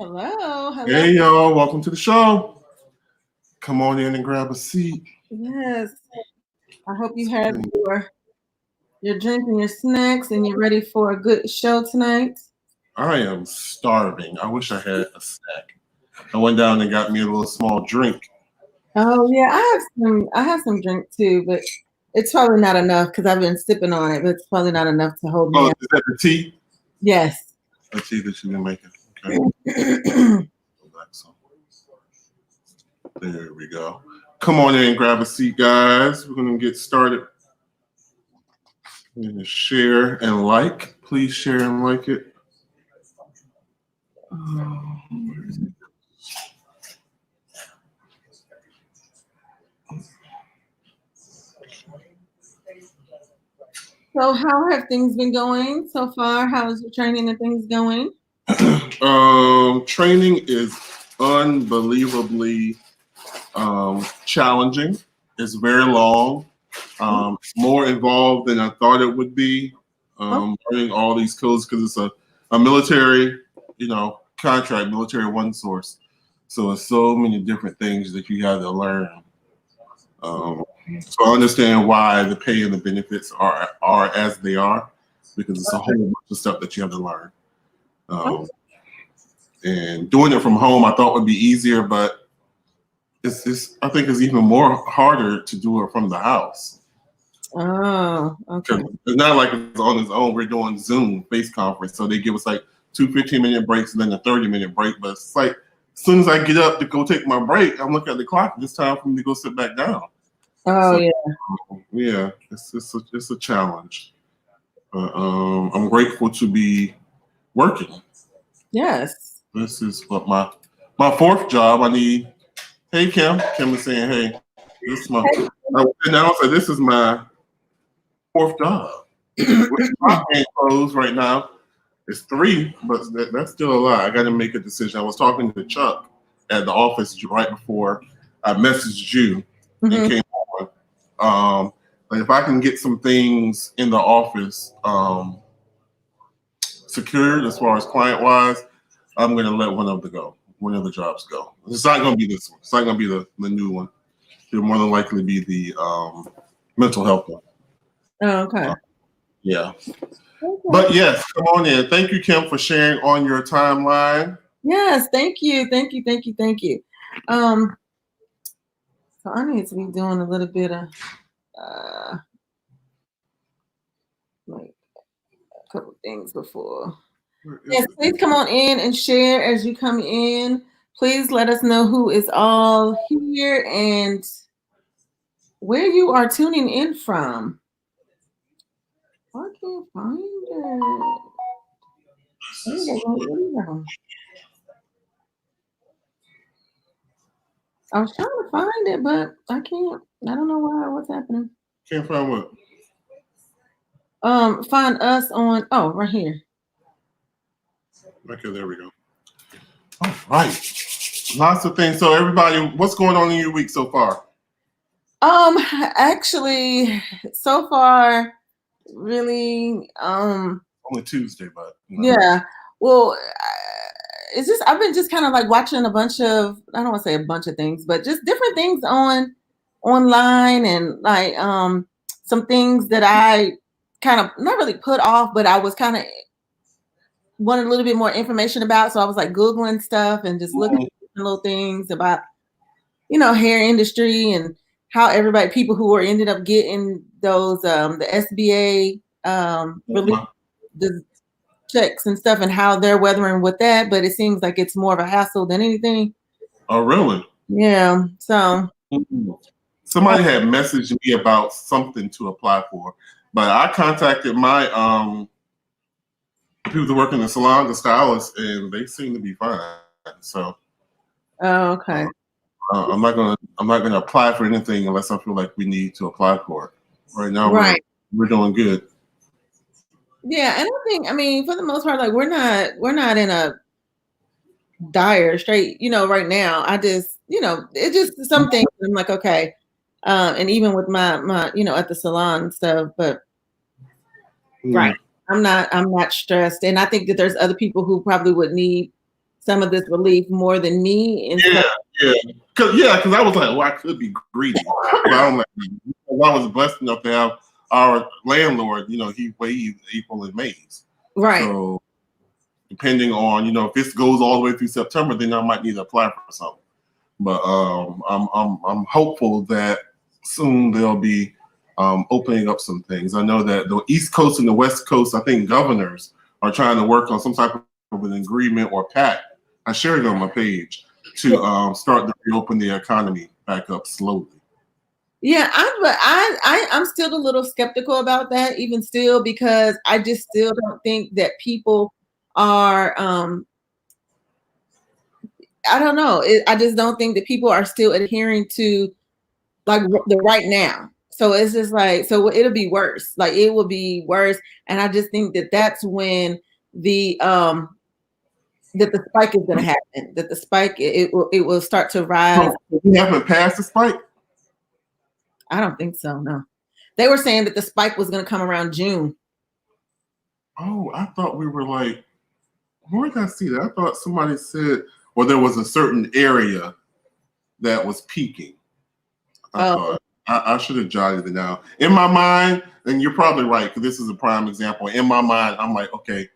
Hello, hello. Hey y'all, welcome to the show. Come on in and grab a seat. Yes, I hope you have your drink and your snacks, and you're ready for a good show tonight. I am starving. I wish I had a snack. I went down and got me a little small drink. Oh yeah, I have some drink too, but it's probably not enough because I've been sipping on it. But it's probably not enough to hold me Oh, up. is that the tea? Yes. The tea that you've been making. Okay. So, there we go. Come on in and grab a seat, guys. We're gonna get started. We're gonna share and like. Please share and like it. So how have things been going so far? How is your training and things going? Training is unbelievably challenging. It's very long, more involved than I thought it would be. Learning all these codes because it's a military, contract, military one source. So it's so many different things that you have to learn. So I understand why the pay and the benefits are as they are, because it's a whole bunch of stuff that you have to learn. And doing it from home, I thought would be easier, but I think it's even more harder to do it from the house. Oh, okay. It's not like it's on its own. We're doing Zoom face conference, so they give us like 2 15-minute breaks and then a 30-minute break. But it's like as soon as I get up to go take my break, I'm looking at the clock. It's time for me to go sit back down. Oh, So, yeah. it's a challenge. But I'm grateful to be working. Yes. This is what my fourth job. I need. Hey Kim. Kim is saying, hey, this is my. And I say this is my fourth job. My ain't closed right now. It's 3, but that's still a lot. I got to make a decision. I was talking to Chuck at the office right before I messaged you and came on. Like if I can get some things in the office secured as far as client wise, I'm going to let one of the jobs go. It's not going to be this one. It's not going to be the new one. It'll more than likely be the mental health one. Oh, okay. Yeah. Okay. But yes, come on in. Thank you, Kim, for sharing on your timeline. Yes, thank you. So I need to be doing a little bit of like a couple things before. Yes, please come on in and share as you come in. Please let us know who is all here and where you are tuning in from. I can't find it. I was trying to find it, but I can't. I don't know why. What's happening? Can't find what? Find us on. Oh, right here. Okay, there we go. All right. Lots of things. So everybody, what's going on in your week so far? Actually, so far, really, only Tuesday, but yeah. Well, it's just I've been just kind of like watching a bunch of, I don't want to say a bunch of things, but just different things online and like some things that I kind of not really put off, but I was kind of wanted a little bit more information about. So I was like Googling stuff and just looking at little things about, hair industry and how people who are ended up getting those the SBA relief, the checks and stuff and how they're weathering with that. But it seems like it's more of a hassle than anything. Oh, really? Yeah. So somebody had messaged me about something to apply for, but I contacted my people that work in the salon, the stylists, and they seem to be fine. So, okay. I'm not gonna apply for anything unless I feel like we need to apply for it. Right now, we're doing good. Yeah, and I mean, for the most part, like we're not in a dire straight, right now. I just, it's just something I'm like, okay. And even with my at the salon and stuff, but right. I'm not stressed. And I think that there's other people who probably would need some of this relief more than me. And Yeah, so, because I was like, well, I could be greedy, but I'm like, I was blessed enough to have our landlord. He waived April and May's. right. So depending on if this goes all the way through September, then I might need to apply for something. But I'm hopeful that soon they'll be opening up some things. I know that the East Coast and the West Coast, I think governors are trying to work on some type of an agreement or pact. I shared it on my page to start to reopen the economy back up slowly. Yeah, I'm still a little skeptical about that, even still, because I just still don't think that people are. I don't know. I just don't think that people are still adhering to like the right now. So it's just like, so it'll be worse. Like it will be worse, and I just think that that's when the that the spike is going to happen. That the spike it will start to rise. So we haven't passed the spike. I don't think so. No, they were saying that the spike was going to come around June. Oh, I thought we were like, where did I see that? I thought somebody said, well, there was a certain area that was peaking. I thought I should have jotted it down. In my mind, and you're probably right, because this is a prime example. In my mind, I'm like, okay,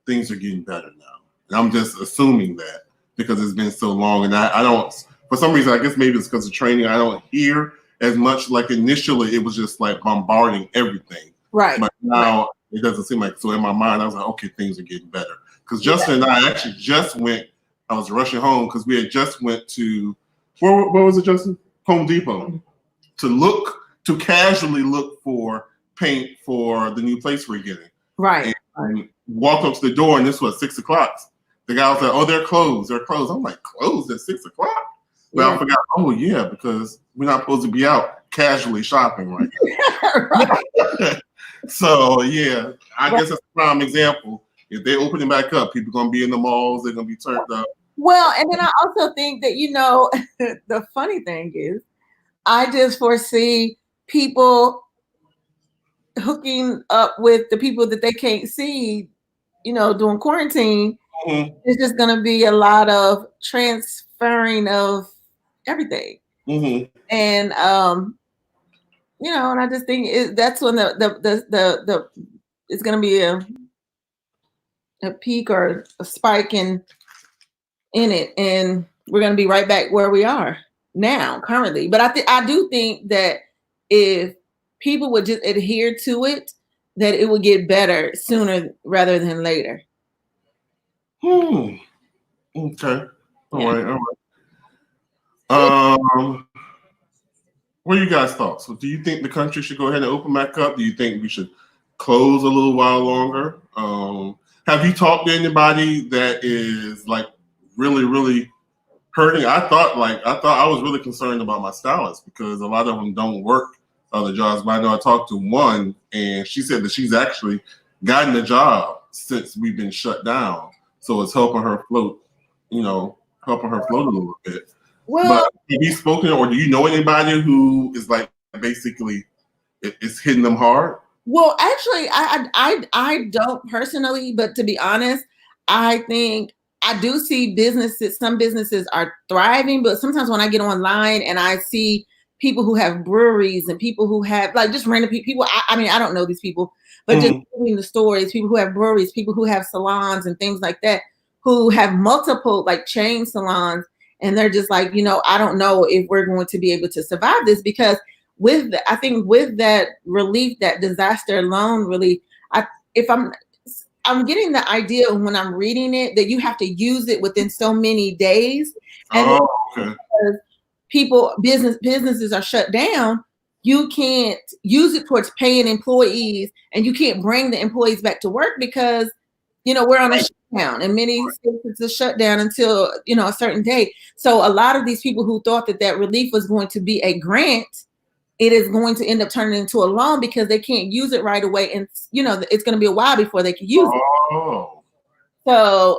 things are getting better now. And I'm just assuming that because it's been so long. And I don't, for some reason, I guess maybe it's because of training, I don't hear as much. Like initially, it was just like bombarding everything. Right. But now it doesn't seem like, so in my mind, I was like, okay, things are getting better. Because Justin and I actually just went, I was rushing home because we had just went to, where was it, Justin? Home Depot. To casually look for paint for the new place we're getting. Right. And walk up to the door, and this was 6 o'clock. The guy was like, "Oh, they're closed. They're closed." I'm like, "Closed at 6 o'clock?" But I forgot. Oh yeah, because we're not supposed to be out casually shopping right now. So yeah, I guess that's a prime example. If they're opening back up, people are gonna be in the malls. They're gonna be turned up. Well, and then I also think that the funny thing is, I just foresee people hooking up with the people that they can't see, during quarantine. Mm-hmm. It's just going to be a lot of transferring of everything. Mm-hmm. And, and I just think that's when the it's going to be a peak or a spike in it. And we're going to be right back where we are now currently. But I do think that if people would just adhere to it, that it would get better sooner rather than later. Okay. All right. What are you guys' thoughts? So do you think the country should go ahead and open back up? Do you think we should close a little while longer? Have you talked to anybody that is like really, really hurting? I thought I was really concerned about my stylist because a lot of them don't work other jobs. But I know I talked to one, and she said that she's actually gotten a job since we've been shut down, so it's helping her float. Helping her float a little bit. Well, but have you spoken, or do you know anybody who is like basically it's hitting them hard? Well, actually, I don't personally, but to be honest, I think I do see businesses. Some businesses are thriving, but sometimes when I get online and I see people who have breweries and people who have like just random people. I mean, I don't know these people, but just reading the stories, people who have breweries, people who have salons and things like that, who have multiple like chain salons. And they're just like, I don't know if we're going to be able to survive this because I think with that relief, that disaster loan relief, I'm getting the idea when I'm reading it that you have to use it within so many days. And because businesses are shut down, you can't use it towards paying employees and you can't bring the employees back to work because we're on a shutdown, and many states it's a shutdown until a certain date. So a lot of these people who thought that relief was going to be a grant, it is going to end up turning into a loan because they can't use it right away, and it's going to be a while before they can use it. So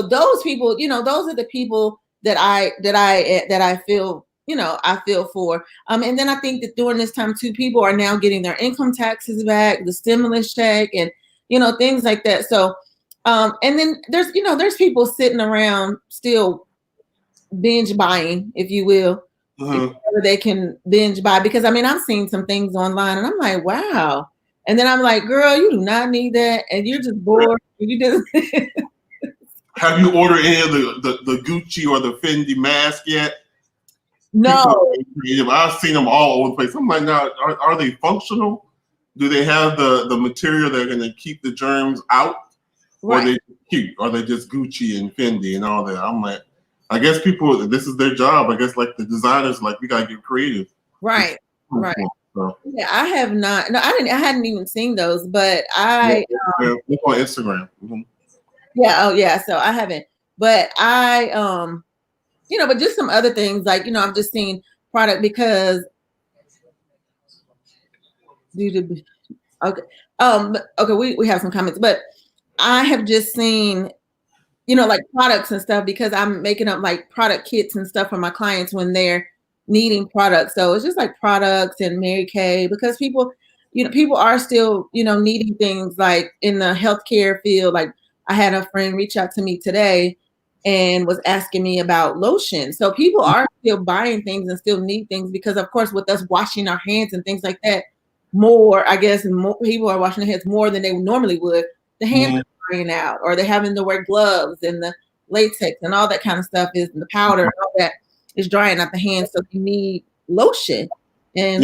those people, those are the people that I feel I feel for. And then I think that during this time too, people are now getting their income taxes back, the stimulus check, and things like that. So And then there's people sitting around still binge buying, if you will, whatever they can binge buy. Because I mean, I've seen some things online, and I'm like, wow. And then I'm like, girl, you do not need that, and you're just bored. You just Have you ordered any of the Gucci or the Fendi mask yet? no. I've seen them all over the place. I'm like, now, are they functional? Do they have the material that are going to keep the germs out? Right. Or are they cute? Or are they just Gucci and Fendi and all that? I'm like, I guess people, this is their job. I guess like the designers, like we got to get creative. Right. Right. So. Yeah, I have not. No, I hadn't even seen those, but look on Instagram. Mm-hmm. Yeah. Oh, yeah. So I haven't, but but just some other things like I've just seen product because we have some comments, but I have just seen like products and stuff because I'm making up like product kits and stuff for my clients when they're needing products. So it's just like products and Mary Kay because people are still, needing things like in the healthcare field. Like I had a friend reach out to me today and was asking me about lotion. So people are still buying things and still need things because of course with us washing our hands and things like that, more people are washing their hands more than they normally would. The hands out, or they're having to wear gloves and the latex and all that kind of stuff is the powder and all that is drying out the hands. So you need lotion and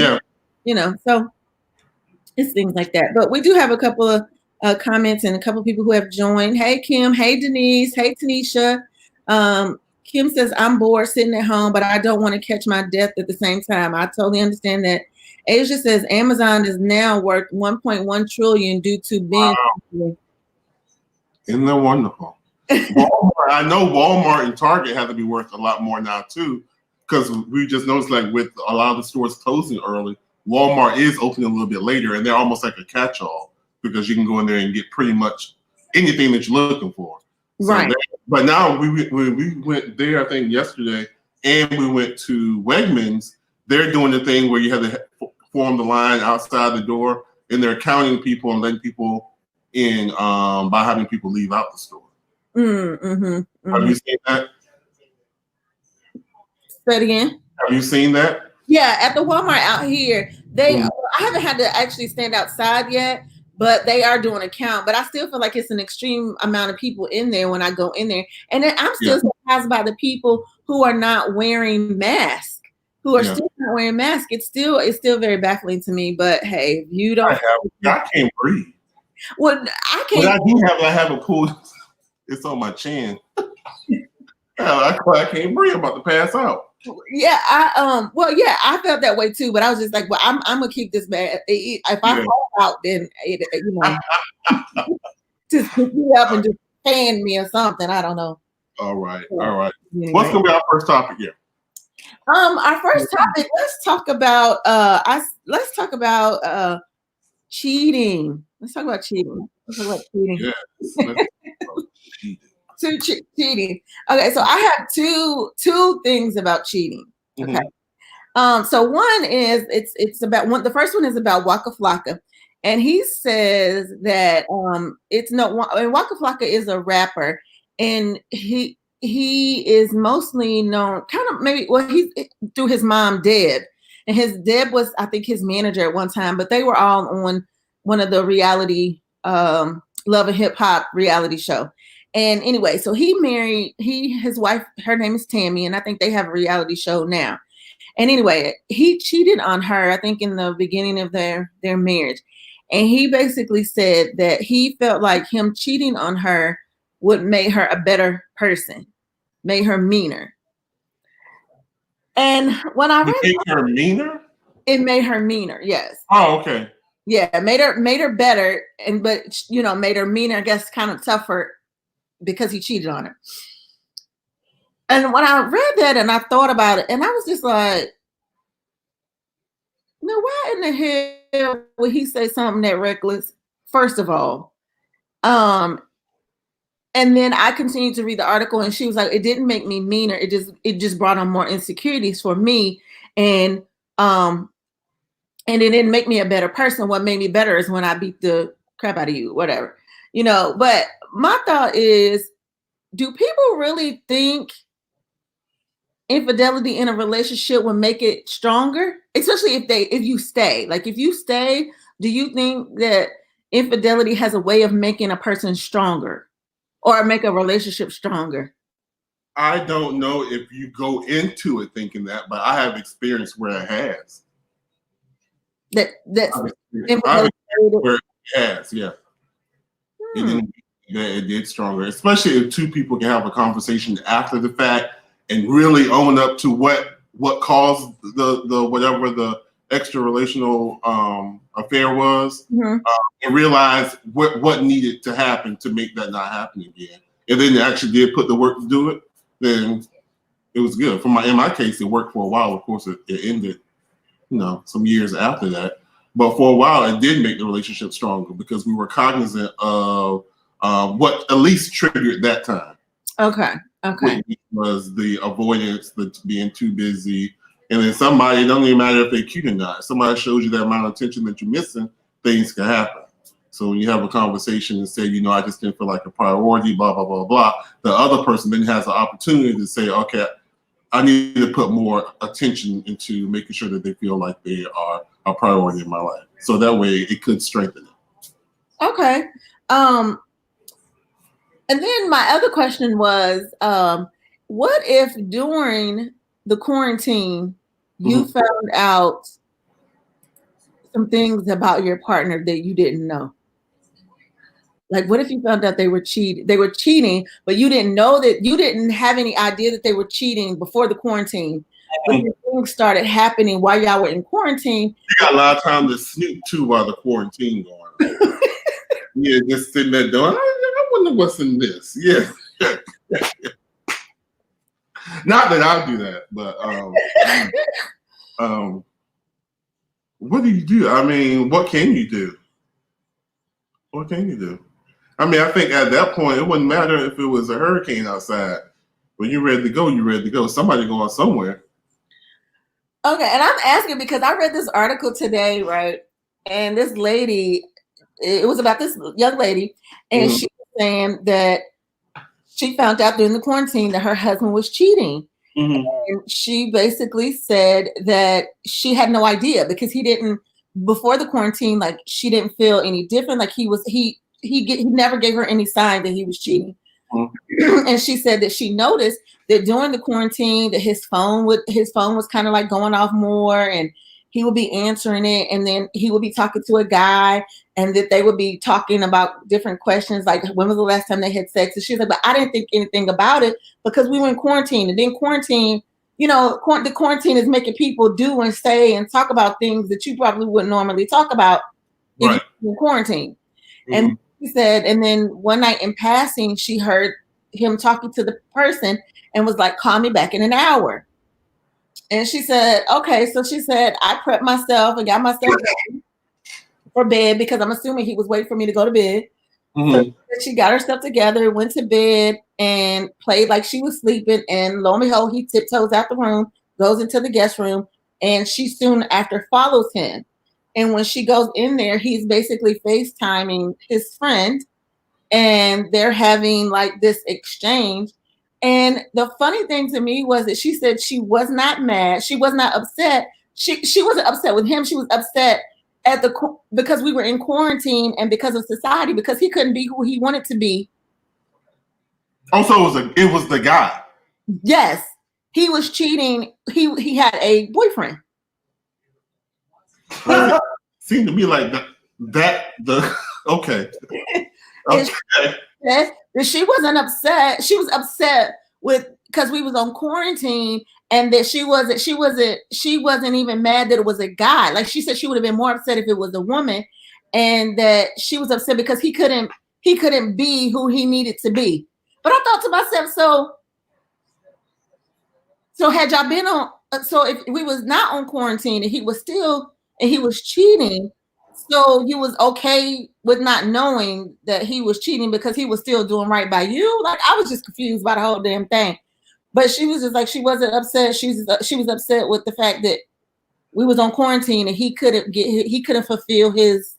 so it's things like that. But we do have a couple of comments and a couple of people who have joined. Hey Kim, hey Denise, hey Tanisha. Kim says I'm bored sitting at home, but I don't want to catch my death at the same time. I totally understand that. Asia says Amazon is now worth 1.1 trillion due to binge. Wow. Isn't that wonderful? Walmart, I know Walmart and Target have to be worth a lot more now too, because we just noticed like with a lot of the stores closing early, Walmart is opening a little bit later, and they're almost like a catch-all because you can go in there and get pretty much anything that you're looking for. Right. But now we went there, I think yesterday, and we went to Wegmans. They're doing the thing where you have to form the line outside the door, and they're counting people and letting people in by having people leave out the store. Have you seen that? Say it again. Have you seen that? Yeah, at the Walmart out here, I haven't had to actually stand outside yet, but they are doing a count. But I still feel like it's an extreme amount of people in there when I go in there. And then I'm still surprised by the people who are not wearing masks. Still not wearing masks. It's still very baffling to me. But hey, you don't. I can't breathe. Well, I can't. But I have a pool. It's on my chin. I can't breathe. I'm about to pass out. Yeah, I felt that way too. But I was just like, well, I'm gonna keep this bad. If I fall out, then just pick me up and just fan me or something. I don't know. All right. Anyway. What's gonna be our first topic here? Our first topic. Let's talk about cheating. Let's talk about cheating. Yes. Cheating. Okay, so I have two things about cheating. Okay. So one is it's about one. The first one is about Waka Flocka, and he says that it's no. Waka Flocka is a rapper, and he is mostly known kind of maybe he's through his mom Deb, and Deb was I think his manager at one time, but they were all on one of the reality Love and Hip Hop reality show. And anyway, so his wife, her name is Tammy, and I think they have a reality show now. And anyway, he cheated on her, I think in the beginning of their marriage. And he basically said that he felt like him cheating on her would make her a better person, made her meaner. And when I read her meaner? It made her meaner, yes. Oh, okay. Yeah, made her better, but made her meaner, I guess kind of tougher because he cheated on her. And when I read that and I thought about it, and I was just like, why in the hell would he say something that reckless? First of all. And then I continued to read the article and she was like, it didn't make me meaner. It just brought on more insecurities for me. And it didn't make me a better person. What made me better is when I beat the crap out of you, whatever. But my thought is, do people really think infidelity in a relationship will make it stronger? Especially if you stay. Like if you stay, do you think that infidelity has a way of making a person stronger or make a relationship stronger? I don't know if you go into it thinking that, but I have experience where it has. That's I've experienced where it has, yeah. It did stronger, especially if two people can have a conversation after the fact and really own up to what caused the whatever the extra relational affair was, and realize what needed to happen to make that not happen again. And then they actually did put the work to do it. Then it was good. In my case, it worked for a while. Of course, it ended, some years after that. But for a while, it did make the relationship stronger because we were cognizant of what at least triggered that time. Okay. Which was the avoidance, the being too busy. And then somebody, it don't even matter if they're cute or not. Somebody shows you that amount of attention that you're missing, things can happen. So when you have a conversation and say, I just didn't feel like a priority, blah, blah, blah, blah, the other person then has the opportunity to say, okay, I need to put more attention into making sure that they feel like they are a priority in my life. So that way it could strengthen it. Okay. And then my other question was, what if during the quarantine you found out some things about your partner that you didn't know? Like, what if you found out they were cheating, but you didn't know that, you didn't have any idea that they were cheating before the quarantine, but things started happening while y'all were in quarantine. You got a lot of time to snoop too while the quarantine going on. Yeah, just sitting there doing, I wonder what's in this. Yeah. Not that I do that, but what do you do? I mean, what can you do? What can you do? I mean, I think at that point, it wouldn't matter if it was a hurricane outside. When you're ready to go, you're ready to go. Somebody going somewhere. Okay, and I'm asking because I read this article today, right? And this lady, it was about this young lady, and she was saying that she found out during the quarantine that her husband was cheating. And she basically said that she had no idea because he didn't, before the quarantine, like she didn't feel any different. Like he never gave her any sign that he was cheating. And she said that she noticed that during the quarantine that his phone was kind of like going off more, and he would be answering it, and then he would be talking to a guy, and that they would be talking about different questions like when was the last time they had sex. And she's like, but I didn't think anything about it because we were in quarantine. And then quarantine, the quarantine is making people do and say and talk about things that you probably wouldn't normally talk about if you were in quarantine. And she said, and then one night in passing, she heard him talking to the person and was like, call me back in an hour. And she said, okay. So she said, I prepped myself and got myself ready for bed because I'm assuming he was waiting for me to go to bed. So she got herself together, went to bed, and played like she was sleeping. And lo and behold, he tiptoes out the room, goes into the guest room, and she soon after follows him. And when she goes in there, he's basically FaceTiming his friend, and they're having like this exchange. And the funny thing to me was that she said she was not mad. She was not upset. She wasn't upset with him. She was upset because we were in quarantine and because of society, because he couldn't be who he wanted to be. Also, it was the guy. Yes, he was cheating. He had a boyfriend. Seemed to be like okay. And she wasn't upset. She was upset because we was on quarantine, and that she wasn't even mad that it was a guy. Like she said, she would have been more upset if it was a woman, and that she was upset because he couldn't be who he needed to be. But I thought to myself, so had y'all been on? So if we was not on quarantine and he was cheating, so you was okay with not knowing that he was cheating because he was still doing right by you? Like, I was just confused by the whole damn thing. But she was just like, she wasn't upset. She was upset with the fact that we was on quarantine and he couldn't fulfill his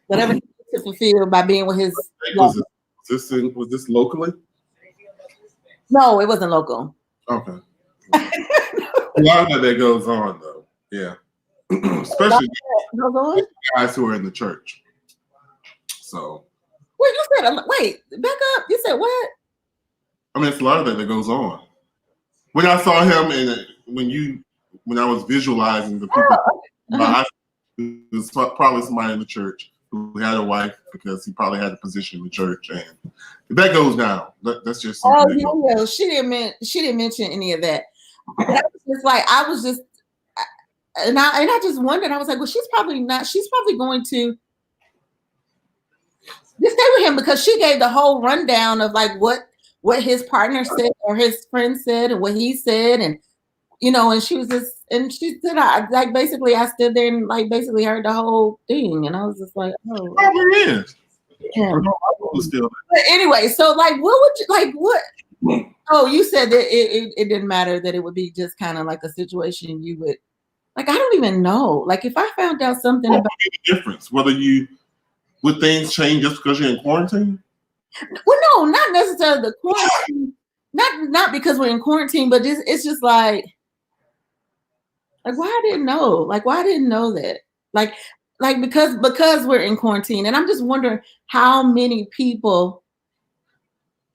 whatever he needed to to fulfill by being with his. Was this locally? No, it wasn't local. Okay. A lot of that goes on though. Yeah. Especially guys who are in the church. So. Wait, you said wait, back up. You said what? I mean, it's a lot of that goes on. When I saw him and when I was visualizing the people, it was probably somebody in the church who had a wife because he probably had a position in the church, and that goes down. That's just something. Oh yeah, she didn't mention any of that. But I was just like, and I just wondered. I was like, well, she's probably not. She's probably going to just stay with him because she gave the whole rundown of like what his partner said or his friend said and what he said, and and she was just, and she said, basically I stood there and like basically heard the whole thing, and I was just like, oh, it is. Yeah. But anyway, so like, what would you like? What? Oh, you said that it didn't matter, that it would be just kind of like a situation you would like. I don't even know. Like, if I found out something about the difference, would things change just because you're in quarantine? Well, no, not necessarily the quarantine. Not because we're in quarantine, but it's just like why I didn't know. Like, why I didn't know that. Like because we're in quarantine, and I'm just wondering how many people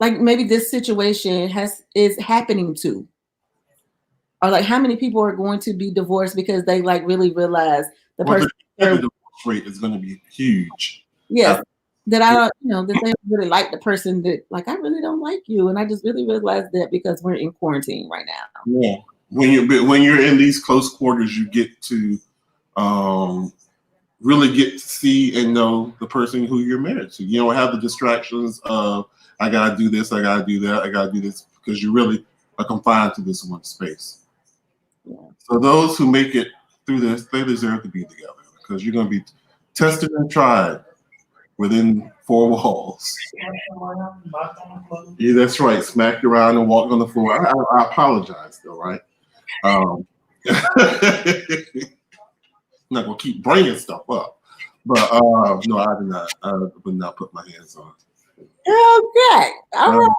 like maybe this situation is happening to, or like how many people are going to be divorced because they like really realize the person. The divorce rate is going to be huge. Yes. That I don't, that they really like the person that like, I really don't like you. And I just really realized that because we're in quarantine right now. Yeah. When you're in these close quarters, you get to really get to see and know the person who you're married to. You don't have the distractions of, I got to do this, I got to do that, I got to do this, because you really are confined to this one space. Yeah. So those who make it through this, they deserve to be together because you're going to be tested and tried within four walls. Yeah, that's right. Smacked around and walked on the floor. I apologize, though, right? I'm not gonna keep bringing stuff up, but no, I did not. I would not put my hands on it. Okay, all right.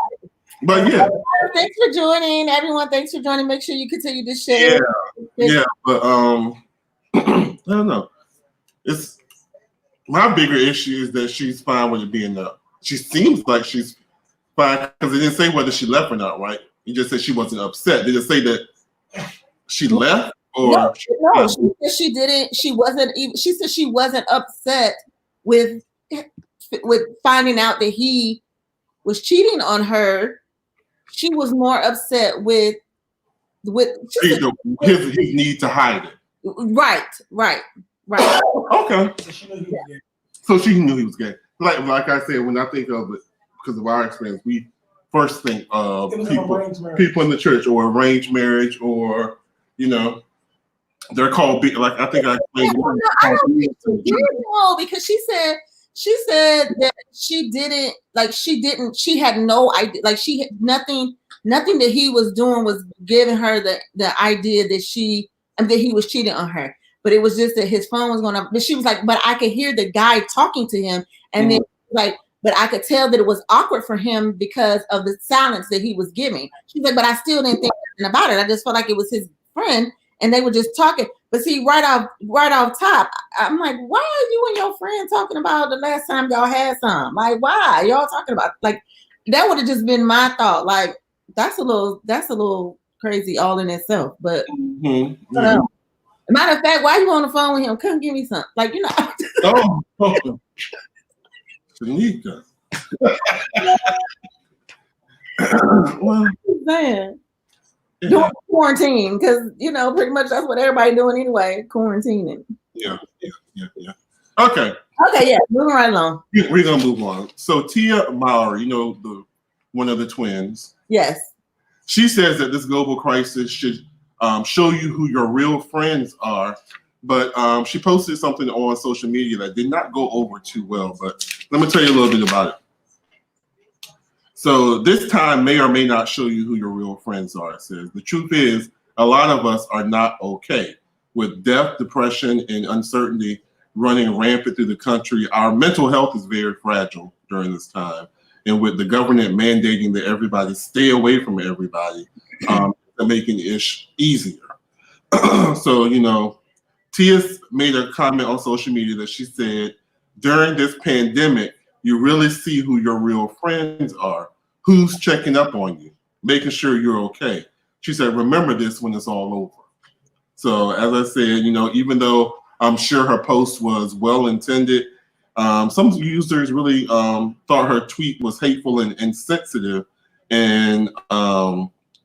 But yeah, thanks for joining, everyone. Thanks for joining. Make sure you continue to share. Yeah, but I don't know. It's my bigger issue is that she's fine with it being up. She seems like she's fine because it didn't say whether she left or not, right? You just said she wasn't upset. Did it say that she left? Or no, she said she didn't. She wasn't even. She said she wasn't upset with finding out that he was cheating on her. She was more upset with his need to hide it. Right. Okay. So she knew he was gay. Like I said, when I think of it, because of our experience, we first think of people in the church or arranged marriage, or they're called like I think I explained. I don't think she did know, because she said that she she had no idea, like she had nothing that he was doing was giving her the idea that he was cheating on her. But it was just that his phone was going up. But she was like, but I could hear the guy talking to him, and then like, but I could tell that it was awkward for him because of the silence that he was giving. She's like, but I still didn't think anything about it. I just felt like it was his friend, and they were just talking. But see, right off top, I'm like, why are you and your friend talking about the last time y'all had some? Like, why y'all talking about? Like, that would have just been my thought. Like, that's a little crazy all in itself. But matter of fact, why you on the phone with him? Come give me some. Like, Oh, Tanika. Well, man. Doing quarantine, because pretty much that's what everybody doing anyway, quarantining. Yeah. Okay, yeah, moving right along. We're gonna move on. So Tia Mowry, the one of the twins. Yes. She says that this global crisis should show you who your real friends are. But she posted something on social media that did not go over too well. But let me tell you a little bit about it. So this time may or may not show you who your real friends are. It says, the truth is, a lot of us are not okay. With death, depression, and uncertainty, running rampant through the country. Our mental health is very fragile during this time. And with the government mandating that everybody stay away from everybody, they're making ish easier. So, Tia made a comment on social media that she said, during this pandemic, you really see who your real friends are, who's checking up on you, making sure you're okay. She said, remember this when it's all over. So as I said, even though I'm sure her post was well intended, some users really thought her tweet was hateful and insensitive, and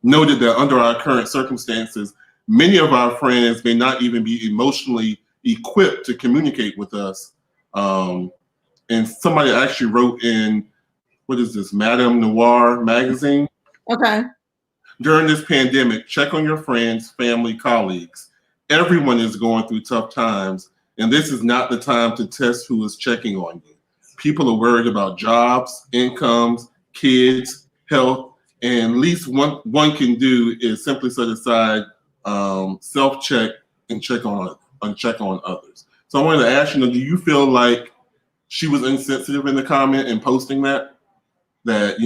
noted that under our current circumstances, many of our friends may not even be emotionally equipped to communicate with us. And somebody actually wrote in, what is this, Madame Noir magazine? Okay. During this pandemic, check on your friends, family, colleagues. Everyone is going through tough times, and this is not the time to test who is checking on you. People are worried about jobs, incomes, kids, health, and least one can do is simply set aside self-check and check on others. So I wanted to ask do you feel like she was insensitive in the comment and posting that this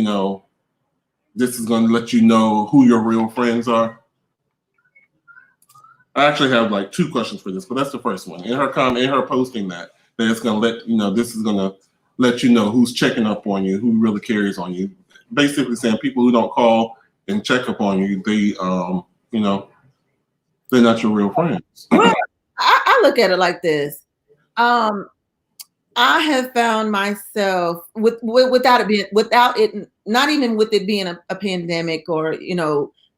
is going to let you know who your real friends are? I actually have like two questions for this, but that's the first one. In her comment, in her posting that it's going to let this is going to let you know who's checking up on you, who really cares on you. Basically saying people who don't call and check up on you, they're not your real friends. Well, I look at it like this. I have found myself without it, not even with it being a pandemic or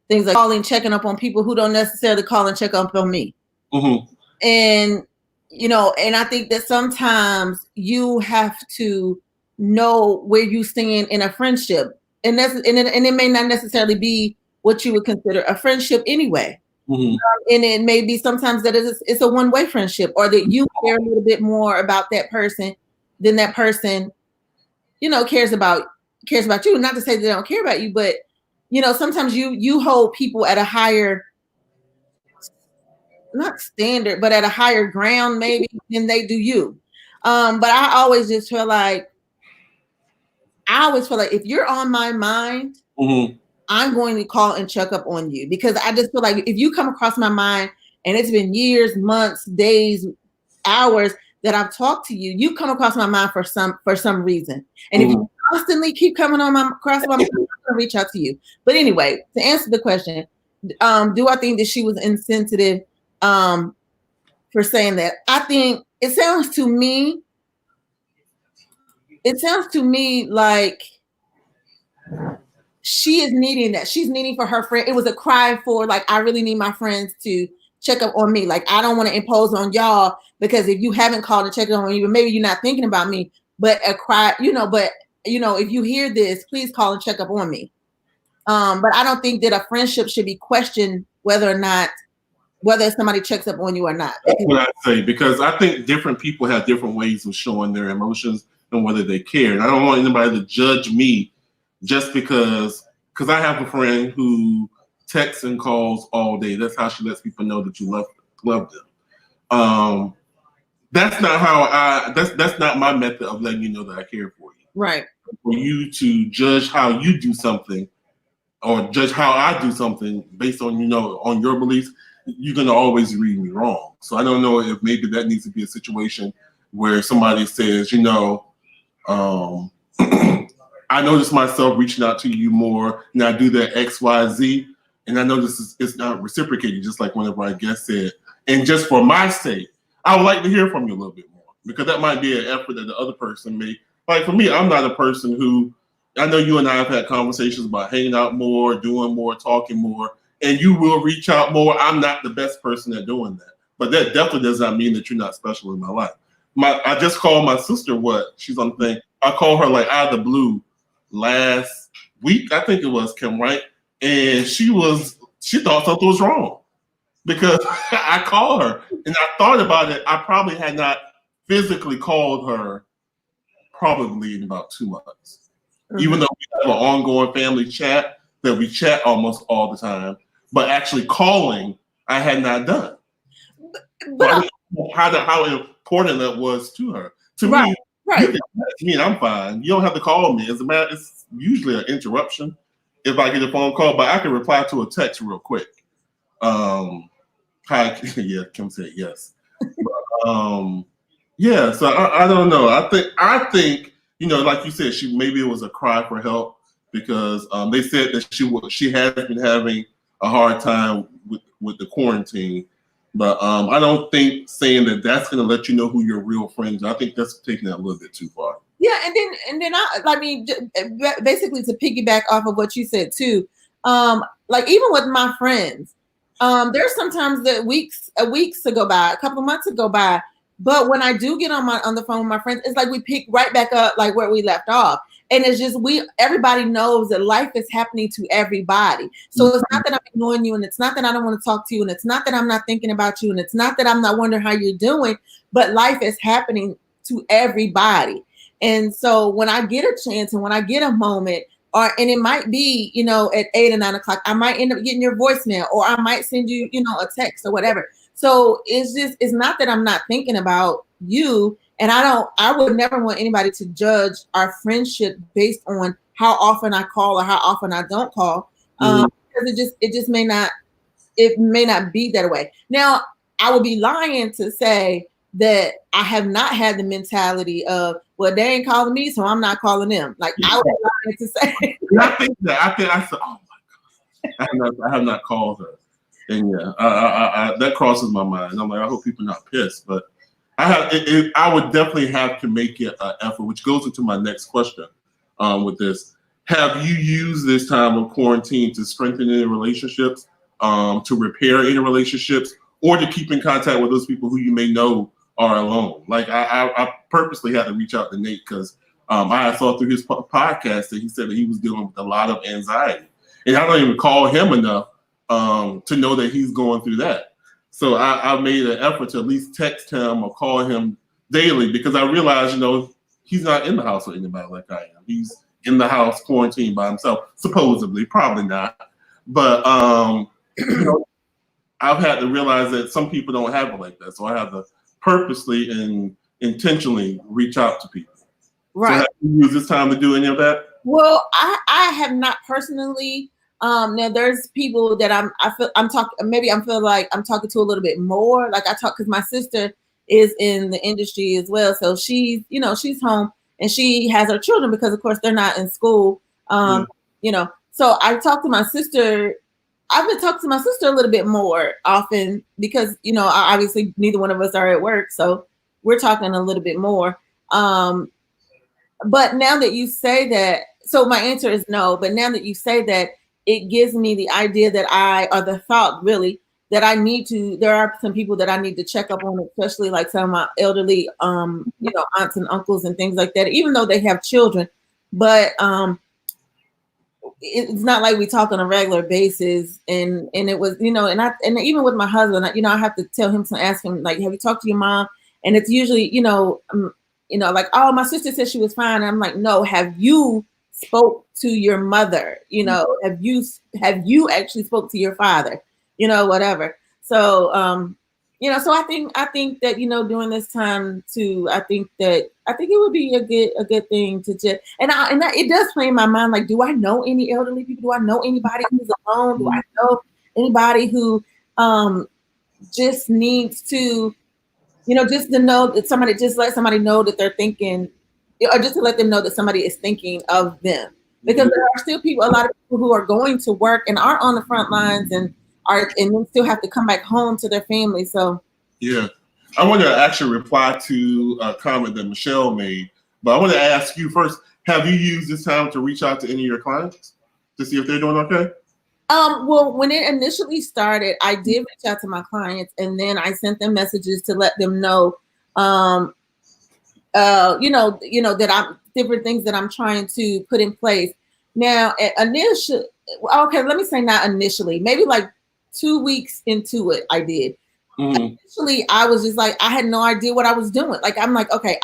things like calling, checking up on people who don't necessarily call and check up on me. Mm-hmm. And and I think that sometimes you have to know where you stand in a friendship, and it may not necessarily be what you would consider a friendship anyway. Mm-hmm. And it may be sometimes that it's a one-way friendship, or that you care a little bit more about that person than that person, cares about you. Not to say they don't care about you, but sometimes you hold people at a higher, not standard, but at a higher ground maybe than they do you. But I always feel like if you're on my mind, Mm-hmm. I'm going to call and check up on you, because I just feel like if you come across my mind and it's been years, months, days, hours that I've talked to you, you come across my mind for some reason. And if you constantly keep coming across my mind, I'm going to reach out to you. But anyway, to answer the question, do I think that she was insensitive for saying that? I think it sounds to me like she is needing that. She's needing for her friend. It was a cry for, like, I really need my friends to check up on me. Like, I don't want to impose on y'all, because if you haven't called to check up on me, but maybe you're not thinking about me, but a cry, but if you hear this, please call and check up on me. But I don't think that a friendship should be questioned whether somebody checks up on you or not. That's what I say, because I think different people have different ways of showing their emotions and whether they care. And I don't want anybody to judge me just because I have a friend who texts and calls all day. That's how she lets people know that you love them. That's not that's not my method of letting you know that I care for you. Right. For you to judge how you do something, or judge how I do something based on on your beliefs, you're gonna always read me wrong. So I don't know if maybe that needs to be a situation where somebody says, I notice myself reaching out to you more, and I do that X, Y, Z, and I know it's not reciprocated, just like whenever I guest said. And just for my sake, I would like to hear from you a little bit more, because that might be an effort that the other person may. Like for me, I'm not a person who, I know you and I have had conversations about hanging out more, doing more, talking more, and you will reach out more. I'm not the best person at doing that, but that definitely does not mean that you're not special in my life. I just called my sister. She's on the thing. I called her like out of the blue last week, I think it was, Kim, right? And she thought something was wrong, because I called her, and I thought about it. I probably had not physically called her probably in about 2 months. Mm-hmm. Even though we have an ongoing family chat that we chat almost all the time, but actually calling, I had not done. But how important that was to her. To Right, me, you right. can text me and I'm fine. You don't have to call me. It's usually an interruption if I get a phone call, but I can reply to a text real quick. Hi, yeah, Kim said yes. But, yeah, so I don't know. I think like you said, maybe it was a cry for help because they said that she has been having a hard time with the quarantine. But I don't think saying that that's going to let you know who your real friends are. I think that's taking it a little bit too far. Yeah, and then I mean, basically to piggyback off of what you said too, like even with my friends, there's sometimes that weeks to go by, a couple of months to go by, but when I do get on the phone with my friends, it's like we pick right back up like where we left off, and it's just everybody knows that life is happening to everybody, so it's not that I'm ignoring you, and it's not that I don't want to talk to you, and it's not that I'm not thinking about you, and it's not that I'm not wondering how you're doing, but life is happening to everybody. And so when I get a chance and when I get a moment, and it might be, at 8 or 9 o'clock, I might end up getting your voicemail, or I might send you, a text or whatever. So it's not that I'm not thinking about you. And I would never want anybody to judge our friendship based on how often I call or how often I don't call. Because it may not be that way. Now, I would be lying to say that I have not had the mentality of, well, they ain't calling me, so I'm not calling them. Like I would be lying to say. I said, oh my gosh, I have not called her, and yeah, that crosses my mind. I'm like, I hope people are not pissed, but I would definitely have to make it an effort, which goes into my next question. With this, have you used this time of quarantine to strengthen any relationships, to repair any relationships, or to keep in contact with those people who you may know are alone? Like I purposely had to reach out to Nate because I saw through his podcast that he said that he was dealing with a lot of anxiety, and I don't even call him enough to know that he's going through that. So I made an effort to at least text him or call him daily because I realized, he's not in the house with anybody like I am. He's in the house quarantined by himself, supposedly, probably not. But I've had to realize that some people don't have it like that. So I have to purposely and intentionally reach out to people. Right. So have you used this time to do any of that? Well, I have not personally. Now there's people that I'm talking. Maybe I feel like I'm talking to a little bit more. Like I talk because my sister is in the industry as well, so she's home and she has her children because of course they're not in school. So I talk to my sister. I've been talking to my sister a little bit more often because obviously neither one of us are at work, so we're talking a little bit more. But now that you say that, so my answer is no. But now that you say that, it gives me the idea or the thought really, that there are some people that I need to check up on, especially like some of my elderly, aunts and uncles and things like that, even though they have children. But it's not like we talk on a regular basis. And it was, and even with my husband, I have to tell him to ask him, like, have you talked to your mom? And it's usually, like, oh, my sister said she was fine. And I'm like, no, have you spoke to your mother? Have you actually spoke to your father? Whatever. So, so I think that, during this time too, I think it would be a good thing to just, it does play in my mind. Like, do I know any elderly people? Do I know anybody who's alone? Do I know anybody who, just needs to, just to know that just let somebody know that they're thinking, or just to let them know that somebody is thinking of them. Because there are still a lot of people who are going to work and are on the front lines and then still have to come back home to their family. So yeah, I want to actually reply to a comment that Michelle made, but I want to ask you first: have you used this time to reach out to any of your clients to see if they're doing okay? Well, when it initially started, I did reach out to my clients, and then I sent them messages to let them know, that I'm different things that I'm trying to put in place. Now, initially, okay, let me say not initially, maybe like 2 weeks into it, I did. Initially, I was just like, I had no idea what I was doing. Like, I'm like, okay,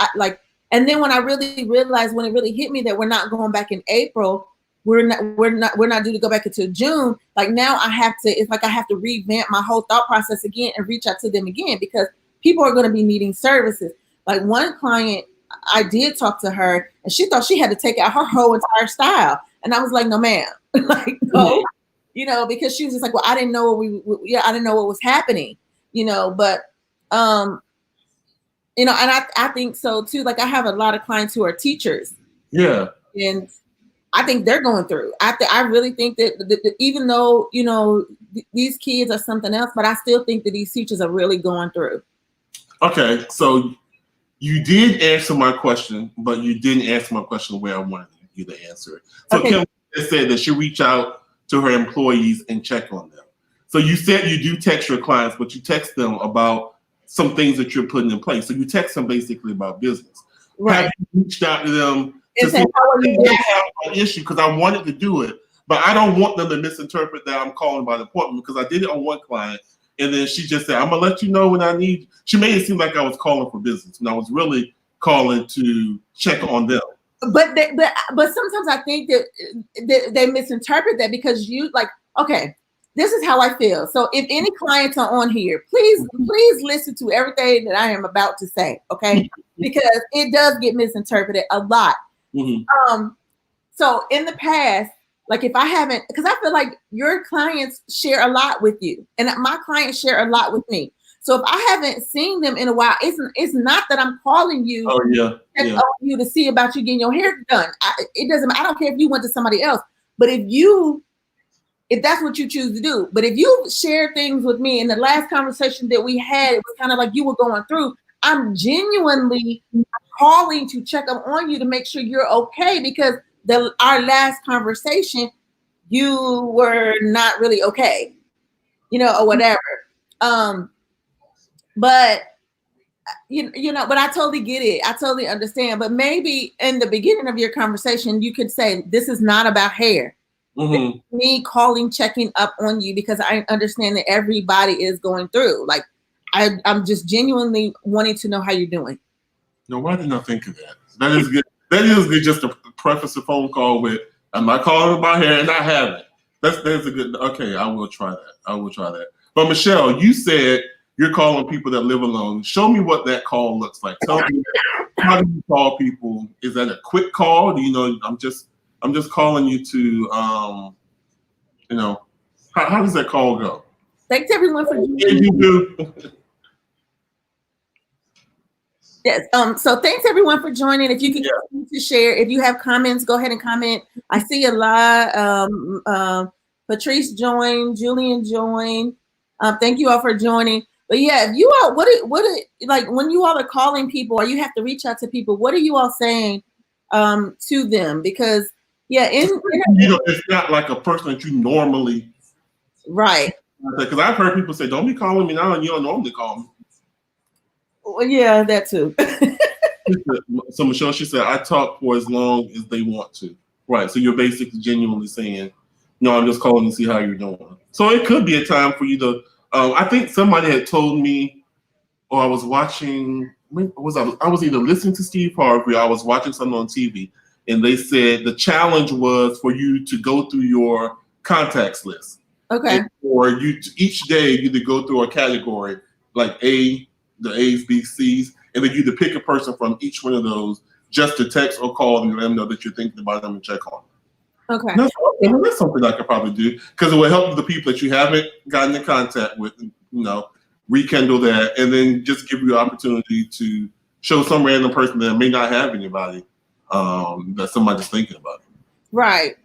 and then when I really realized, when it really hit me that we're not going back in April, we're not due to go back until June. Like now it's like I have to revamp my whole thought process again and reach out to them again, because people are going to be needing services. Like one client, I did talk to her, and she thought she had to take out her whole entire style, and I was like, no, ma'am, like no, because she was just like, well, I didn't know I didn't know what was happening, but and I think so too. Like I have a lot of clients who are teachers. Yeah. And I think they're going through. I really think that even though, these kids are something else, but I still think that these teachers are really going through. Okay. So you did answer my question, but you didn't answer my question the way I wanted you to answer it. So okay. Kim said that she reach out to her employees and check on them. So you said you do text your clients, but you text them about some things that you're putting in place. So you text them basically about business. Right. Have you reached out to them to say, they have an issue? Because I wanted to do it, but I don't want them to misinterpret that I'm calling about appointment, because I did it on one client, and then she just said, I'm going to let you know when I need. She made it seem like I was calling for business, and I was really calling to check on them. But sometimes I think that they misinterpret that, because okay, this is how I feel. So if any clients are on here, please listen to everything that I am about to say, okay? Because it does get misinterpreted a lot. Mm-hmm. So in the past, like if I haven't, because I feel like your clients share a lot with you, and my clients share a lot with me. So if I haven't seen them in a while, it's not that I'm calling you. Oh yeah. On you to see about you getting your hair done. It doesn't. I don't care if you went to somebody else, but if that's what you choose to do. But if you share things with me, in the last conversation that we had, it was kind of like you were going through. I'm genuinely calling to check up on you to make sure you're okay, because our last conversation, you were not really okay, or whatever. But but I totally get it. I totally understand. But maybe in the beginning of your conversation, you could say, this is not about hair. Mm-hmm. Me calling, checking up on you, because I understand that everybody is going through. Like, I'm just genuinely wanting to know how you're doing. No, why didn't I think of that? That is good. That is good, just to preface a phone call with, I'm not calling about hair, and I haven't. That's a good. Okay, I will try that. But Michelle, you said you're calling people that live alone. Show me what that call looks like. Tell me, how do you call people? Is that a quick call? Do you know? I'm just calling you to, how does that call go? Thanks everyone for joining. Yeah, you do. Yes. So thanks everyone for joining. If you could continue to share, if you have comments, go ahead and comment. I see a lot. Patrice joined, Julian joined. Thank you all for joining. But yeah, if you all, like when you all are calling people, or you have to reach out to people, what are you all saying to them? Because it's not like a person that you normally. Right. Because I've heard people say, don't be calling me now, and you don't normally call me. Well, yeah, that too. So Michelle, she said, I talk for as long as they want to. Right. So you're basically genuinely saying, no, I'm just calling to see how you're doing. So it could be a time for you to, I think somebody had told me, or I was watching, I was either listening to Steve Harvey, or I was watching something on TV, and they said the challenge was for you to go through your contacts list. Okay. Or each day you to go through a category, like the A's, B's, C's, and then you to pick a person from each one of those just to text or call them and let them know that you're thinking about them and check on them. Okay. That's something I could probably do, because it will help the people that you haven't gotten in contact with, rekindle that, and then just give you an opportunity to show some random person that may not have anybody that somebody's thinking about. Right.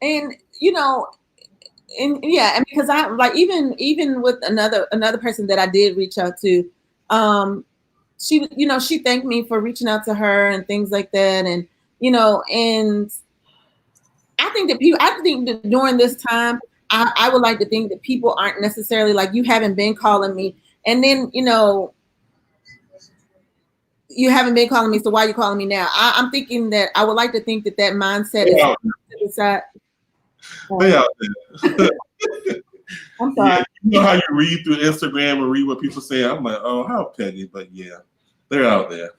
And and because I like even with another person that I did reach out to, she thanked me for reaching out to her and things like that, and and I think that during this time, I would like to think that people aren't necessarily like, you haven't been calling me, and then you haven't been calling me, so why are you calling me now? I'm thinking that I would like to think that mindset is to the side. They out there. I'm sorry. Yeah, you know how you read through Instagram and read what people say? I'm like, oh, how petty, but yeah, they're out there.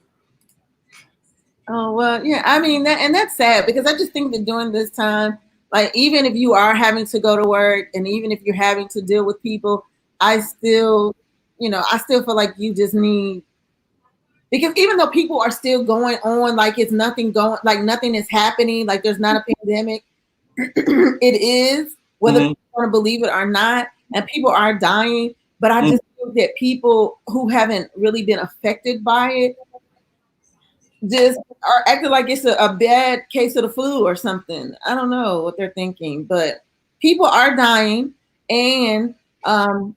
Oh, well, yeah, I mean, that's sad, because I just think that during this time, like, even if you are having to go to work and even if you're having to deal with people, I still I still feel like you just need, because even though people are still going on like it's nothing going, like nothing is happening, like there's not a pandemic, it is, whether Mm-hmm. people want to believe it or not, and people are dying. But I just think that people who haven't really been affected by it just are acting like it's a bad case of the flu or something. I don't know what they're thinking, but people are dying, and um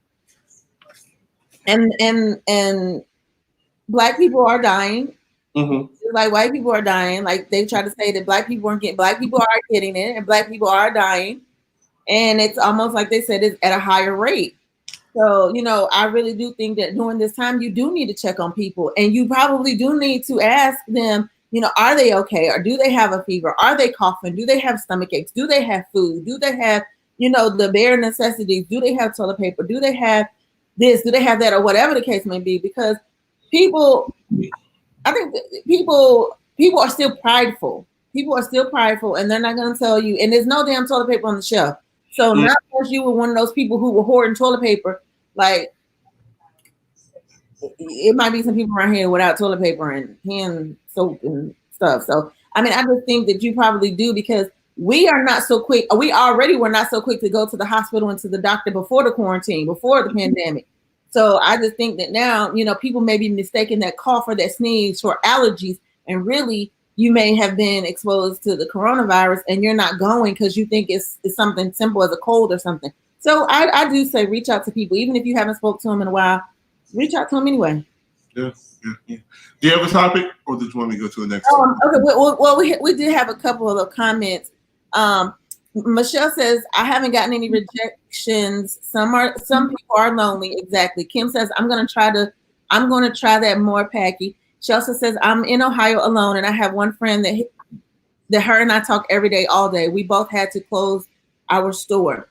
and black people are dying. Mm-hmm. Like white people are dying. Like they try to say that black people are getting it, and black people are dying. And it's almost like they said it's at a higher rate. So, I really do think that during this time, you do need to check on people, and you probably do need to ask them, are they okay? Or do they have a fever? Are they coughing? Do they have stomach aches? Do they have food? Do they have, the bare necessities? Do they have toilet paper? Do they have this? Do they have that? Or whatever the case may be, because people, I think people are still prideful. People are still prideful, and they're not going to tell you. And there's no damn toilet paper on the shelf. So not because you were one of those people who were hoarding toilet paper, like it might be some people around here without toilet paper and hand soap and stuff. So I mean, I just think that you probably do, because we are not so quick. We already were not so quick to go to the hospital and to the doctor before the quarantine, before the pandemic. So I just think that now, people may be mistaking that cough or that sneeze for allergies, and really you may have been exposed to the coronavirus, and you're not going because you think it's something simple as a cold or something. So I do say reach out to people, even if you haven't spoke to them in a while. Reach out to them anyway. Yeah. Do you have a topic, or did you want me to go to the next one? Okay. Well, we did have a couple of comments. Michelle says, I haven't gotten any rejections. Some people are lonely. Exactly. Kim says, I'm gonna try that more, Packy. She also says, I'm in Ohio alone, and I have one friend that her and I talk every day, all day. We both had to close our store.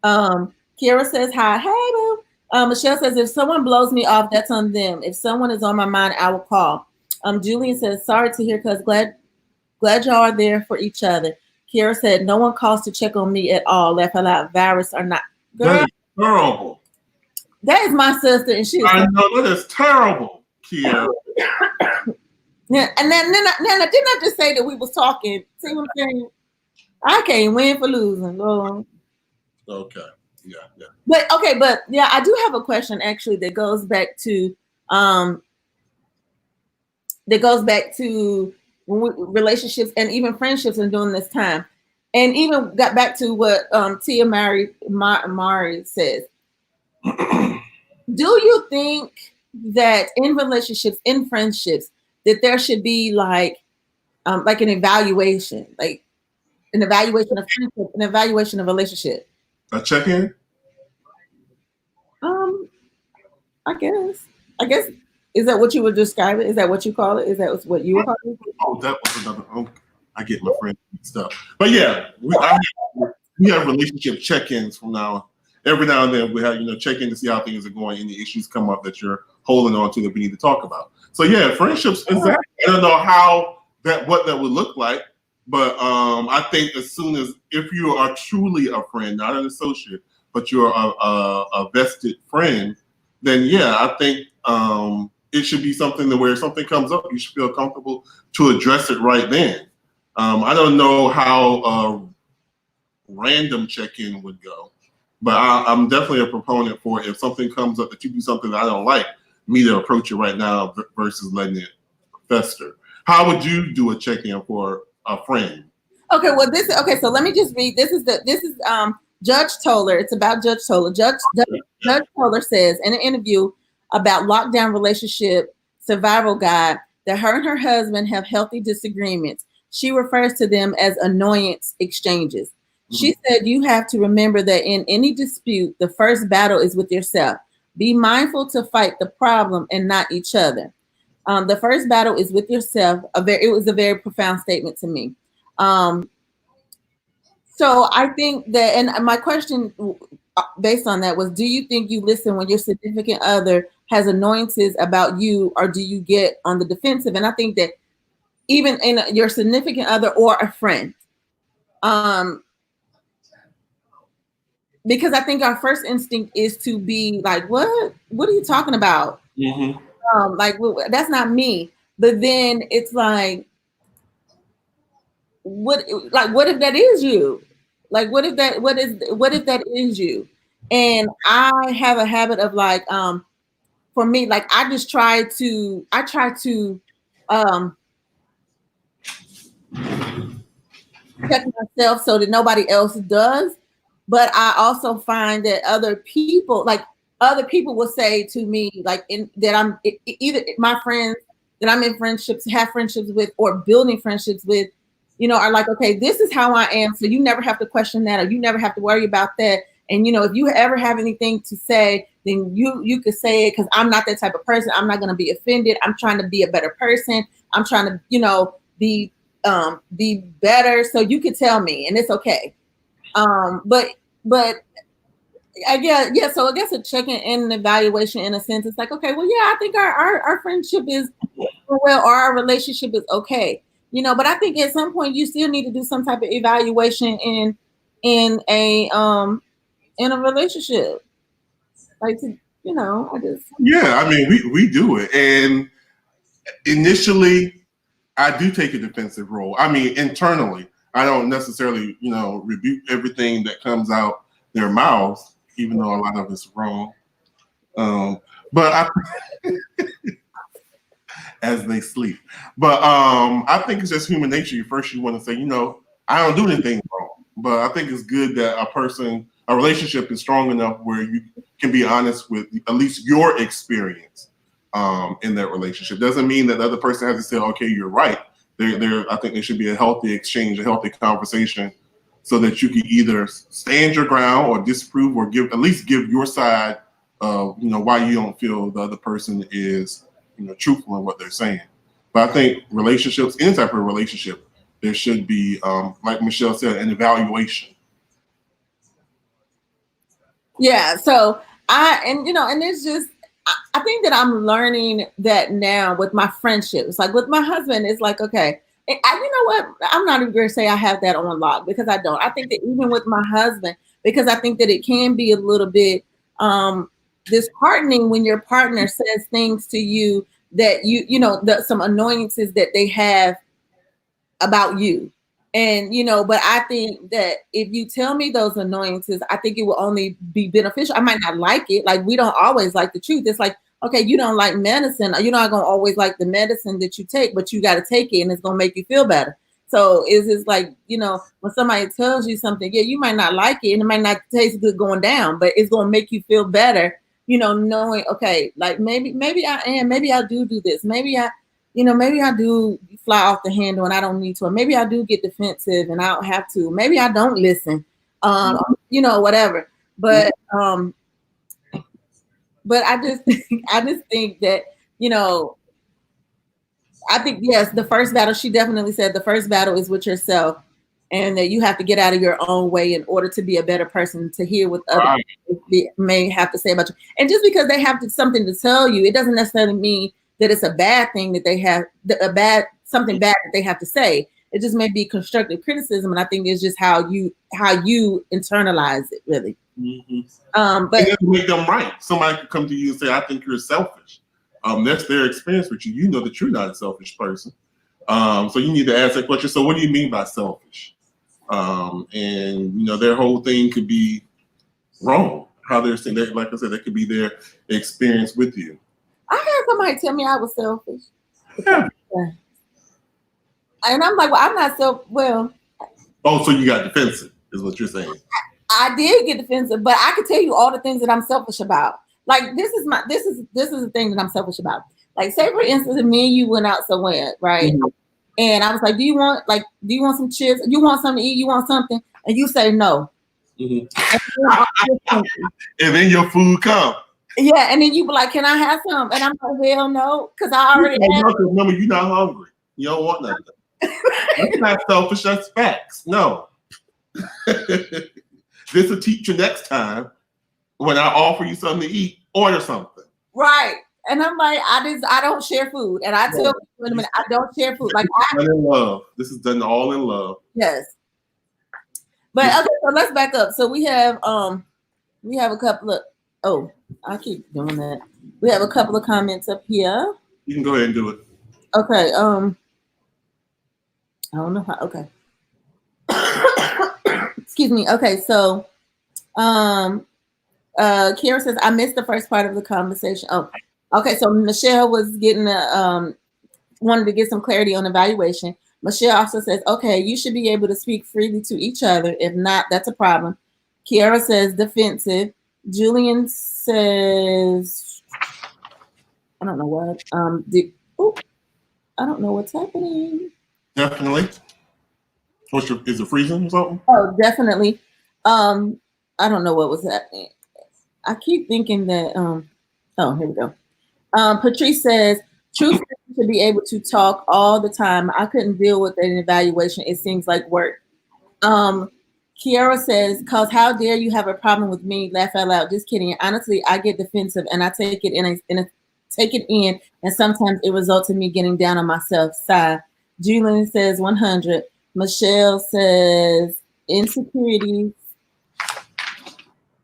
Kiara says, hi. Hey, boo. Michelle says, if someone blows me off, that's on them. If someone is on my mind, I will call. Julian says, sorry to hear, cuz glad y'all are there for each other. Kiara said, no one calls to check on me at all. Laugh out loud, virus or not. Girl, That is terrible. that is my sister, and she is. I know that is terrible, Kiara. Yeah, and then didn't I just say that we was talking? See what I'm saying? I can't win for losing, Lord. Okay. Yeah. But yeah, I do have a question actually that goes back to relationships and even friendships and during this time, and even got back to what Tia Mari says. Do you think that in relationships, in friendships, that there should be like an evaluation, like an evaluation of friendship, an evaluation of relationship? A check-in? I guess. Is that what you would describe it? Is that what you call it? Is that what you would call it? Oh, that was another. I get my friends and stuff. But yeah, we have relationship check-ins from now. Every now and then we have, check in to see how things are going. Any issues come up that you're holding on to that we need to talk about. So yeah, friendships. Exactly. I don't know what that would look like, but I think as soon as, if you are truly a friend, not an associate, but you're a vested friend, then yeah, I think it should be something that where if something comes up, you should feel comfortable to address it right then. I don't know how a random check-in would go, but I'm definitely a proponent for if something comes up that you do something that I don't like, me to approach it right now versus letting it fester. How would you do a check-in for a friend? Okay, well, so let me just read. This is Judge Toller. It's about Judge Toller. Judge Toller says in an interview about lockdown relationship survival guide that her and her husband have healthy disagreements. She refers to them as annoyance exchanges. She said, you have to remember that in any dispute, the first battle is with yourself. Be mindful to fight the problem and not each other. The first battle is with yourself. It was a very profound statement to me. So I think that, and my question based on that was, do you think you listen when your significant other has annoyances about you, or do you get on the defensive? And I think that even in your significant other or a friend, because I think our first instinct is to be like, what are you talking about? Mm-hmm. Like, that's not me. But then it's like, what if that is you? Like, what if that is you? And I have a habit of like, for me, like I try to um check myself so that nobody else does. But I also find that other people will say to me, like, in that either my friends that I'm in friendships, have friendships with, or building friendships with, are like, okay, this is how I am. So you never have to question that, or you never have to worry about that. And if you ever have anything to say, then you could say it, because I'm not that type of person. I'm not going to be offended. I'm trying to be a better person. I'm trying to, be better. So you could tell me, and it's okay. But I guess, yeah. So I guess a check-in and an evaluation, in a sense, it's like, okay, well, yeah, I think our friendship is well, or our relationship is okay. But I think at some point you still need to do some type of evaluation in a relationship. Like, I just. Yeah, I mean, we do it, and initially, I do take a defensive role. I mean, internally, I don't necessarily, rebuke everything that comes out their mouths, even though a lot of it's wrong. But as they sleep. But I think it's just human nature. First, you want to say, I don't do anything wrong. But I think it's good that a relationship is strong enough where you can be honest with at least your experience in that relationship. Doesn't mean that the other person has to say, okay, you're right. I think there should be a healthy exchange, a healthy conversation, so that you can either stand your ground or disprove, or at least give your side of why you don't feel the other person is truthful in what they're saying. But I think relationships, any type of relationship, there should be, like Michelle said, an evaluation. Yeah. So and it's just, I think that I'm learning that now with my friendships. Like with my husband, it's like, okay, you know what? I'm not even going to say I have that on lock, because I don't. I think that even with my husband, because I think that it can be a little bit disheartening when your partner says things to you that some annoyances that they have about you. And but I think that if you tell me those annoyances, I think it will only be beneficial. I might not like it. Like, we don't always like the truth. It's like, okay, you don't like medicine, you're not gonna always like the medicine that you take, but you got to take it, and it's gonna make you feel better. So it's like, when somebody tells you something, yeah, you might not like it, and it might not taste good going down, but it's gonna make you feel better, knowing, okay, like, maybe I do this, maybe I do fly off the handle and I don't need to, or maybe I do get defensive and I don't have to. Maybe I don't listen, whatever. But I just I just think that, I think, yes, the first battle, she definitely said the first battle is with yourself, and that you have to get out of your own way in order to be a better person, to hear what other people may have to say about you. And just because they have something to tell you, it doesn't necessarily mean that it's a bad thing that they have, something bad that they have to say. It just may be constructive criticism, and I think it's just how you internalize it, really. But it doesn't make them right. Somebody could come to you and say, I think you're selfish. That's their experience with you. You know that you're not a selfish person. So you need to ask that question. So what do you mean by selfish? And their whole thing could be wrong. How they're saying that, like I said, that could be their experience with you. I had somebody tell me I was selfish. Yeah. And I'm like, well, I'm not well. Oh, so you got defensive, is what you're saying. I did get defensive, but I could tell you all the things that I'm selfish about. Like, this is the thing that I'm selfish about. Like, say for instance, me and you went out somewhere, right? Mm-hmm. And I was like, do you want some chips? You want something to eat? You want something? And you say no. Mm-hmm. And then your food comes. Yeah, and then you be like, can I have some? And I'm like, hell no, because I already remember, you're not hungry. You don't want nothing. That's not selfish, that's facts. No. This will teach you next time when I offer you something to eat, order something. Right. And I'm like, I don't share food. And I tell people in a minute, I don't share food. Like, done in love. This is done all in love. Yes. But okay, so let's back up. So we have We have a couple of, oh, I keep doing that. We have a couple of comments up here. You can go ahead and do it. Okay, I don't know how, okay. Excuse me. Okay, so um Kira says I missed the first part of the conversation. Oh, okay, so Michelle was getting wanted to get some clarity on evaluation. Michelle also says, okay, you should be able to speak freely to each other. If not, that's a problem. Kiara says defensive. Julian says, I don't know what. I don't know what's happening. Definitely. Is it freezing or something? Oh, definitely. I don't know what was happening. I keep thinking that. Oh, here we go. Patrice says, truth to be able to talk all the time. I couldn't deal with an evaluation. It seems like work. Kiara says, cause how dare you have a problem with me? Laugh out loud. Just kidding. Honestly, I get defensive and I take it take it in, and sometimes it results in me getting down on myself. Sigh. Julian says 100. Michelle says insecurity.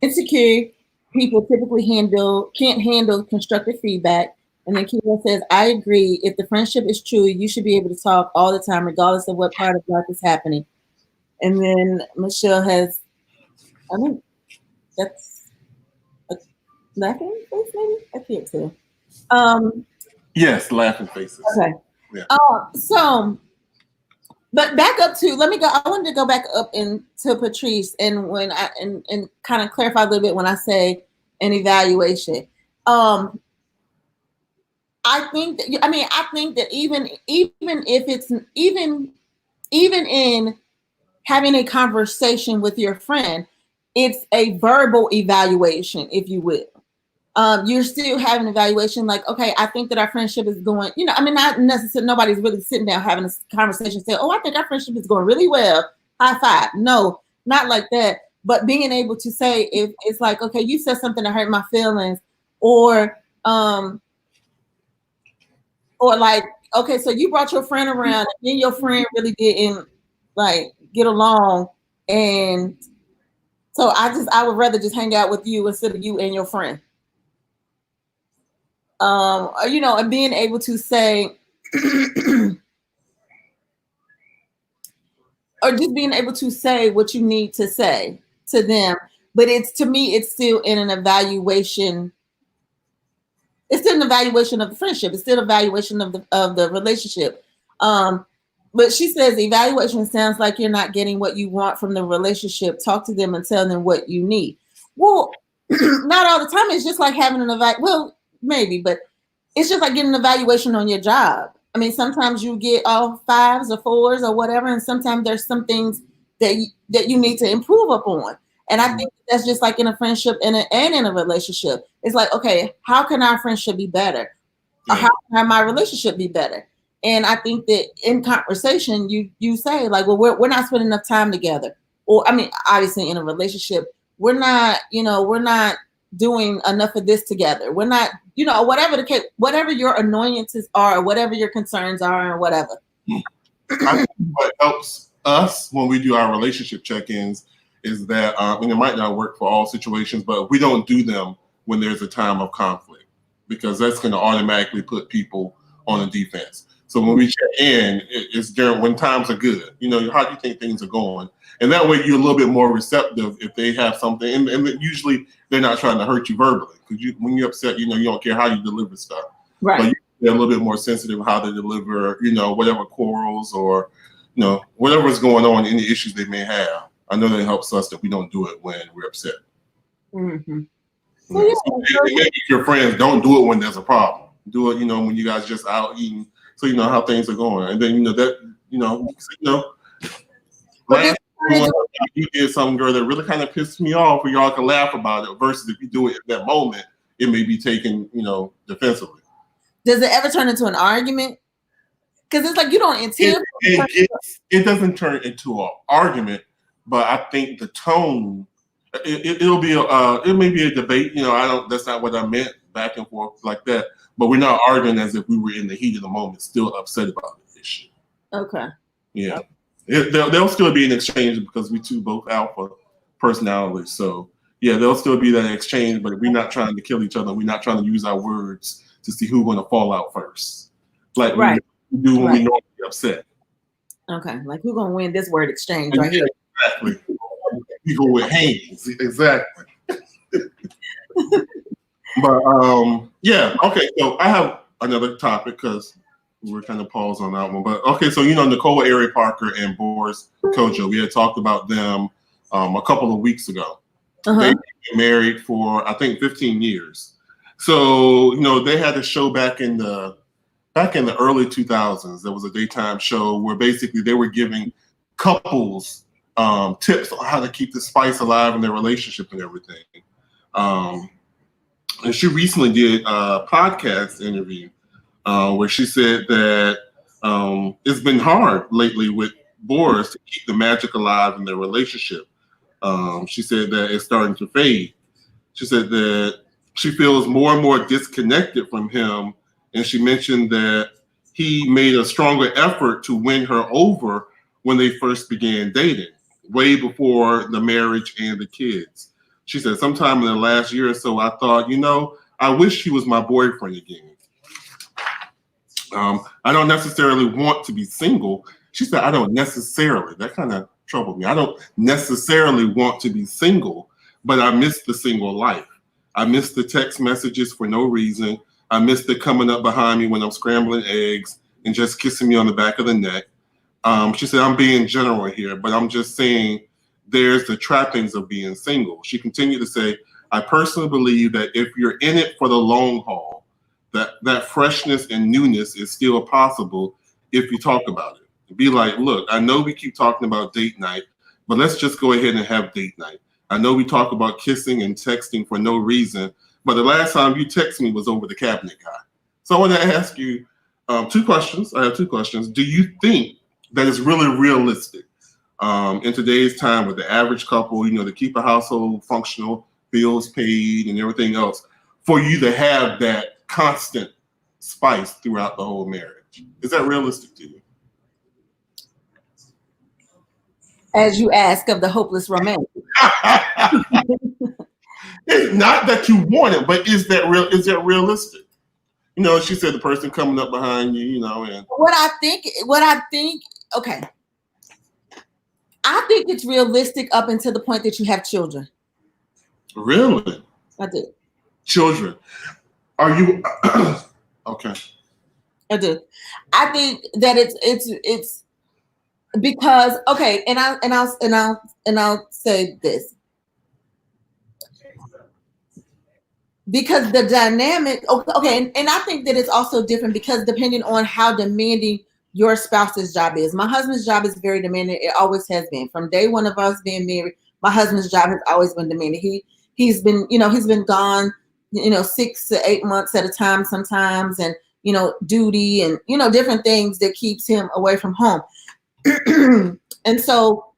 Insecure people typically can't handle constructive feedback. And then Kira says, I agree. If the friendship is true, you should be able to talk all the time, regardless of what part of life is happening. And then Michelle has, I think that's a laughing face, maybe? I can't tell. Yes, laughing faces. Okay. Yeah. So, but back up to, let me go. I wanted to go back up into Patrice and when and kind of clarify a little bit when I say an evaluation. I think that, I think that even if it's even in having a conversation with your friend, it's a verbal evaluation, if you will. You're still having an evaluation like, okay, I think that our friendship is going, not necessarily, nobody's really sitting down having a conversation saying, oh, I think our friendship is going really well. High five. No, not like that. But being able to say, if it's like, okay, you said something that hurt my feelings, or like, okay, so you brought your friend around and then your friend really didn't like get along. And so I would rather just hang out with you instead of you and your friend. And being able to say, or just being able to say what you need to say to them. But to me, it's still in an evaluation. It's still an evaluation of the friendship. It's still an evaluation of the relationship. But she says evaluation sounds like you're not getting what you want from the relationship. Talk to them and tell them what you need. Well, not all the time. It's just like having well, maybe, but it's just like getting an evaluation on your job. I mean, sometimes you get all 5s or 4s or whatever, and sometimes there's some things that you need to improve upon. And I think that's just like in a friendship and in a relationship. It's like, okay, how can our friendship be better? Or how can my relationship be better? And I think that in conversation, you say like, well, we're not spending enough time together. Or obviously in a relationship, we're not doing enough of this together. We're not, whatever the case, whatever your annoyances are, or whatever your concerns are, or whatever. I think what helps us when we do our relationship check-ins is that, it might not work for all situations, but we don't do them when there's a time of conflict, because that's going to automatically put people on a defense. So when we check in, it's during when times are good. How do you think things are going? And that way you're a little bit more receptive if they have something. And usually they're not trying to hurt you verbally, because when you're upset, you don't care how you deliver stuff. Right. But they're a little bit more sensitive how to deliver, whatever quarrels or, whatever is going on, any issues they may have. I know that helps us that we don't do it when we're upset. Mm-hmm. So maybe if your friends, don't do it when there's a problem. Do it, when you guys just out eating, so you know how things are going. And then last you did something, girl, that really kind of pissed me off, where y'all can laugh about it, versus if you do it at that moment, it may be taken, defensively. Does it ever turn into an argument? Because it's like you don't intend. It doesn't turn into an argument, but I think the tone, it'll be it may be a debate. That's not what I meant, back and forth like that. But we're not arguing as if we were in the heat of the moment, still upset about the issue. Okay. Yeah. There'll still be an exchange, because we two both alpha personalities. So yeah, there'll still be that exchange, but we're not trying to kill each other. We're not trying to use our words to see who's going to fall out first, like we Right. do when we Right. normally get upset. Okay. Like who's gonna win this word exchange And right here? exactly. We go with hands. Exactly. But yeah. Okay. So I have another topic because we're kind of paused on that one. But okay. So Nicole Ari Parker and Boris Kojo, we had talked about them a couple of weeks ago. They've been married for I think 15 years. So they had a show back in the early 2000s. There was a daytime show where basically they were giving couples tips on how to keep the spice alive in their relationship and everything. And she recently did a podcast interview where she said that it's been hard lately with Boris to keep the magic alive in their relationship. She said that it's starting to fade. She said that she feels more and more disconnected from him. And she mentioned that he made a stronger effort to win her over when they first began dating, way before the marriage and the kids. She said, sometime in the last year or so, I thought, I wish he was my boyfriend again. I don't necessarily want to be single. She said, I don't necessarily. That kind of troubled me. I don't necessarily want to be single, but I miss the single life. I miss the text messages for no reason. I miss the coming up behind me when I'm scrambling eggs and just kissing me on the back of the neck. She said, I'm being general here, but I'm just saying there's the trappings of being single. She continued to say, I personally believe that if you're in it for the long haul, that freshness and newness is still possible if you talk about it. Be like, look, I know we keep talking about date night, but let's just go ahead and have date night. I know we talk about kissing and texting for no reason, but the last time you texted me was over the cabinet guy. So I want to ask you two questions. I have two questions. Do you think that it's really realistic in today's time with the average couple, to keep a household functional, bills paid and everything else, for you to have that constant spice throughout the whole marriage? Is that realistic to you? As you ask of the hopeless romantic. It's not that you want it, but is that realistic? She said the person coming up behind you, and what I think, okay. I think it's realistic up until the point that you have children. Really? I do. Children. Are you okay? I do. I think that it's because okay, and I'll say this. Because the dynamic, okay, and I think that it's also different because depending on how demanding your spouse's job is. My husband's job is very demanding. It always has been. From day one of us being married, my husband's job has always been demanding. He's been gone, 6 to 8 months at a time sometimes, and duty and different things that keeps him away from home. And so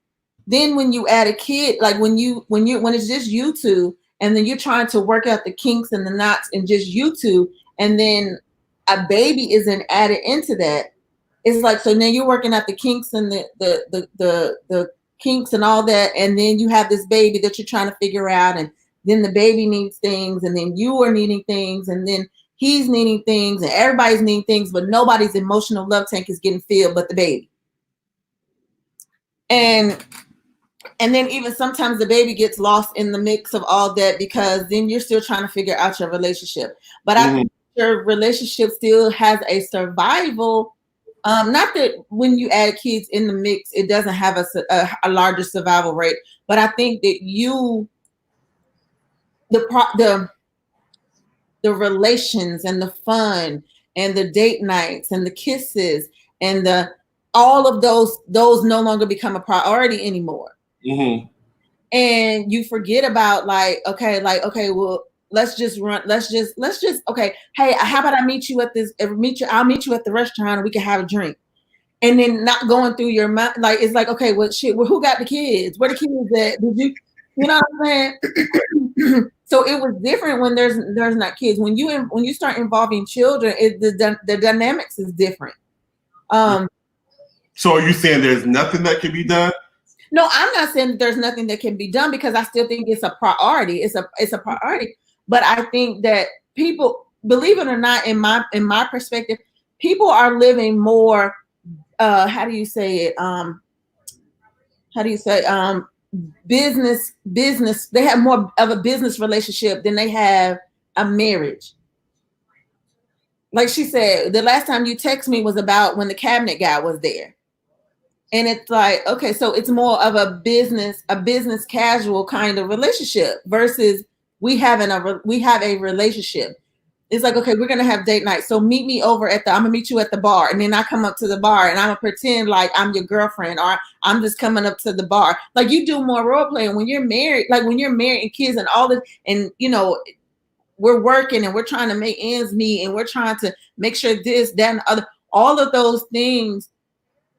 then when you add a kid, like when it's just you two, and then you're trying to work out the kinks and the knots and just you two, and then a baby isn't added into that. It's like, so now you're working out the kinks and the kinks and all that, and then you have this baby that you're trying to figure out, and then the baby needs things, and then you are needing things, and then he's needing things, and everybody's needing things, but nobody's emotional love tank is getting filled but the baby. And then even sometimes the baby gets lost in the mix of all that because then you're still trying to figure out your relationship. But I think your relationship still has a survival. Not that when you add kids in the mix, it doesn't have a larger survival rate. But I think that the relations and the fun and the date nights and the kisses and all of those no longer become a priority anymore. Mm-hmm. And you forget about well, let's just okay, hey, how about I meet you at I'll meet you at the restaurant and we can have a drink. And then not going through your mind, like it's like, okay, well shit, well, who got the kids? Where the kids at? Did you know what I'm saying? So it was different when there's not kids. When you start involving children, the dynamics is different. So are you saying there's nothing that can be done? No, I'm not saying that there's nothing that can be done because I still think it's a priority. It's a priority. But I think that people, believe it or not, in my perspective, people are living more. How do you say it? How do you say business? They have more of a business relationship than they have a marriage. Like she said, the last time you text me was about when the cabinet guy was there. And it's like, okay, so it's more of a business casual kind of relationship versus we have a relationship. It's like, okay, we're gonna have date night. So meet me over I'm gonna meet you at the bar. And then I come up to the bar and I'm gonna pretend like I'm your girlfriend or I'm just coming up to the bar. Like you do more role playing when you're married, like when you're married and kids and all this, and we're working and we're trying to make ends meet and we're trying to make sure this, that, and the other, all of those things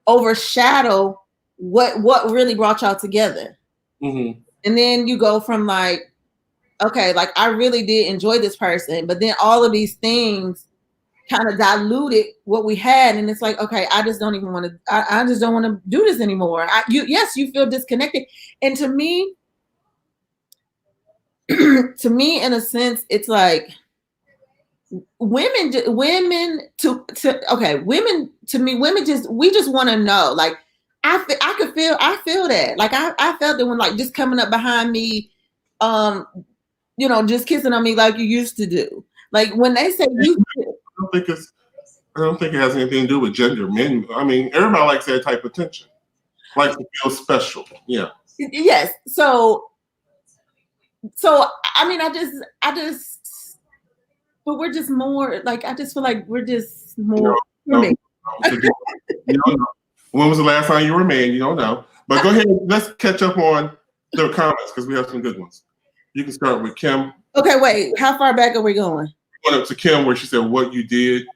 overshadow what really brought y'all together. Mm-hmm. And then you go from like, okay, like I really did enjoy this person, but then all of these things kind of diluted what we had, and it's like, okay, I just don't even want to. I just don't want to do this anymore. Yes, you feel disconnected, and to me, in a sense, it's like women to me, women just we just want to know. Like I feel that. Like I felt that when like just coming up behind me, just kissing on me like you used to do. Like when they say you. don't think it's. I don't think it has anything to do with gender. Men. I mean, everybody likes that type of attention. Likes to feel special. Yeah. Yes. So I mean, but we're just more like I just feel like we're just more. No, you don't know. When was the last time you were a man? You don't know. But go ahead. Let's catch up on the comments because we have some good ones. You can start with Kim. Okay, wait. How far back are we going? Went up to Kim where she said what you did.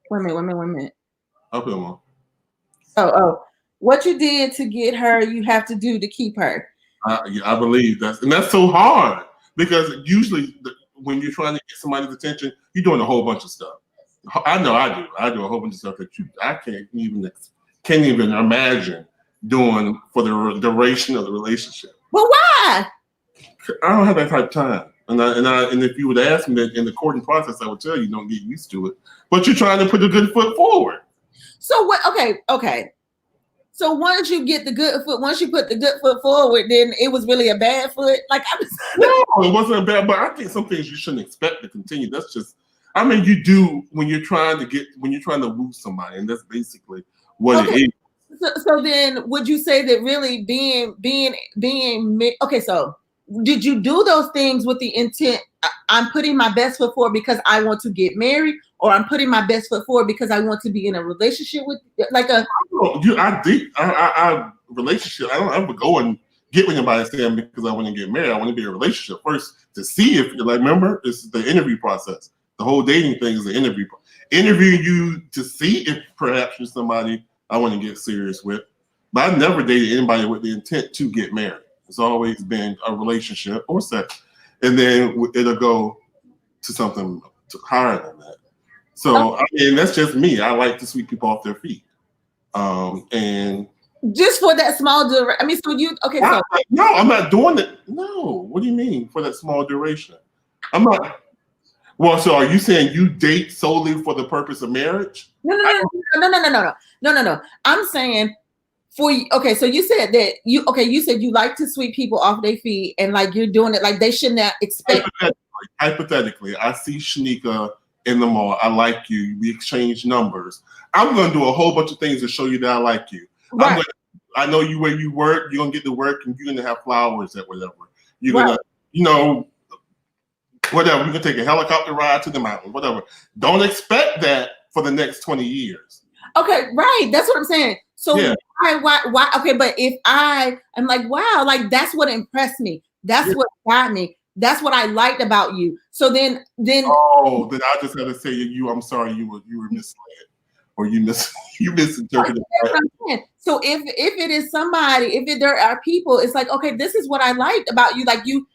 Wait a minute. I'll put them on. Oh. What you did to get her, you have to do to keep her. I believe that's so hard because usually when you're trying to get somebody's attention, you're doing a whole bunch of stuff. I know I do. I do a whole bunch of stuff that I can't even imagine doing for the duration of the relationship. Well, why? I don't have that type of time. And if you would ask me in the courting process, I would tell you don't get used to it. But you're trying to put a good foot forward. So what? Okay. So once you put the good foot forward, then it was really a bad foot. Like no, it wasn't a bad. But I think some things you shouldn't expect to continue. That's just. I mean, you do when you're trying to woo somebody, and that's basically what it is. So then, would you say that really being okay? So did you do those things with the intent? I'm putting my best foot forward because I want to get married, or I'm putting my best foot forward because I want to be in a relationship with like a. I relationship. I don't ever go and get with anybody saying because I want to get married. I want to be in a relationship first to see if like remember it's the interview process. The whole dating thing is the interviewing you to see if perhaps you're somebody I want to get serious with. But I've never dated anybody with the intent to get married. It's always been a relationship or sex, and then it'll go to something higher than that. So I mean, that's just me. I like to sweep people off their feet, and just for that small duration. I mean, so you okay? So no, I'm not doing it. No, what do you mean for that small duration? I'm not. Well, so are you saying you date solely for the purpose of marriage? No. I'm saying okay, so you said that you said you like to sweep people off their feet and like you're doing it like they should not expect. Hypothetically, I see Shanika in the mall. I like you. We exchange numbers. I'm going to do a whole bunch of things to show you that I like you. Right. I know you where you work. You're going to get to work and you're going to have flowers at whatever. You're going to, whatever. You can take a helicopter ride to the mountains, whatever. Don't expect that for the next 20 years. Okay, right. That's what I'm saying. So why? Okay, but if I'm like, wow, like that's what impressed me. That's what got me. That's what I liked about you. So then then I just had to say you. I'm sorry, you were misled, or you misinterpreted. So if it is somebody, there are people, it's like, okay, this is what I liked about you. Like you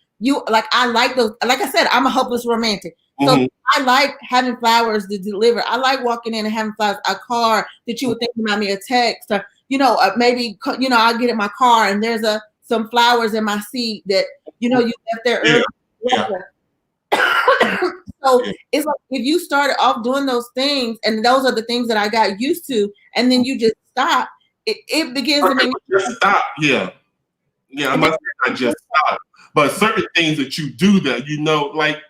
like I like those. Like I said, I'm a hopeless romantic. So I like having flowers to deliver. I like walking in and having flowers, a card that you would think about me, a text, or maybe, I'll get in my car and there's some flowers in my seat that, you left there early. Yeah. So it's like if you started off doing those things, and those are the things that I got used to, and then you just stop, it begins to make just stop. Yeah. I'm not saying I just stop, but certain things that you do that like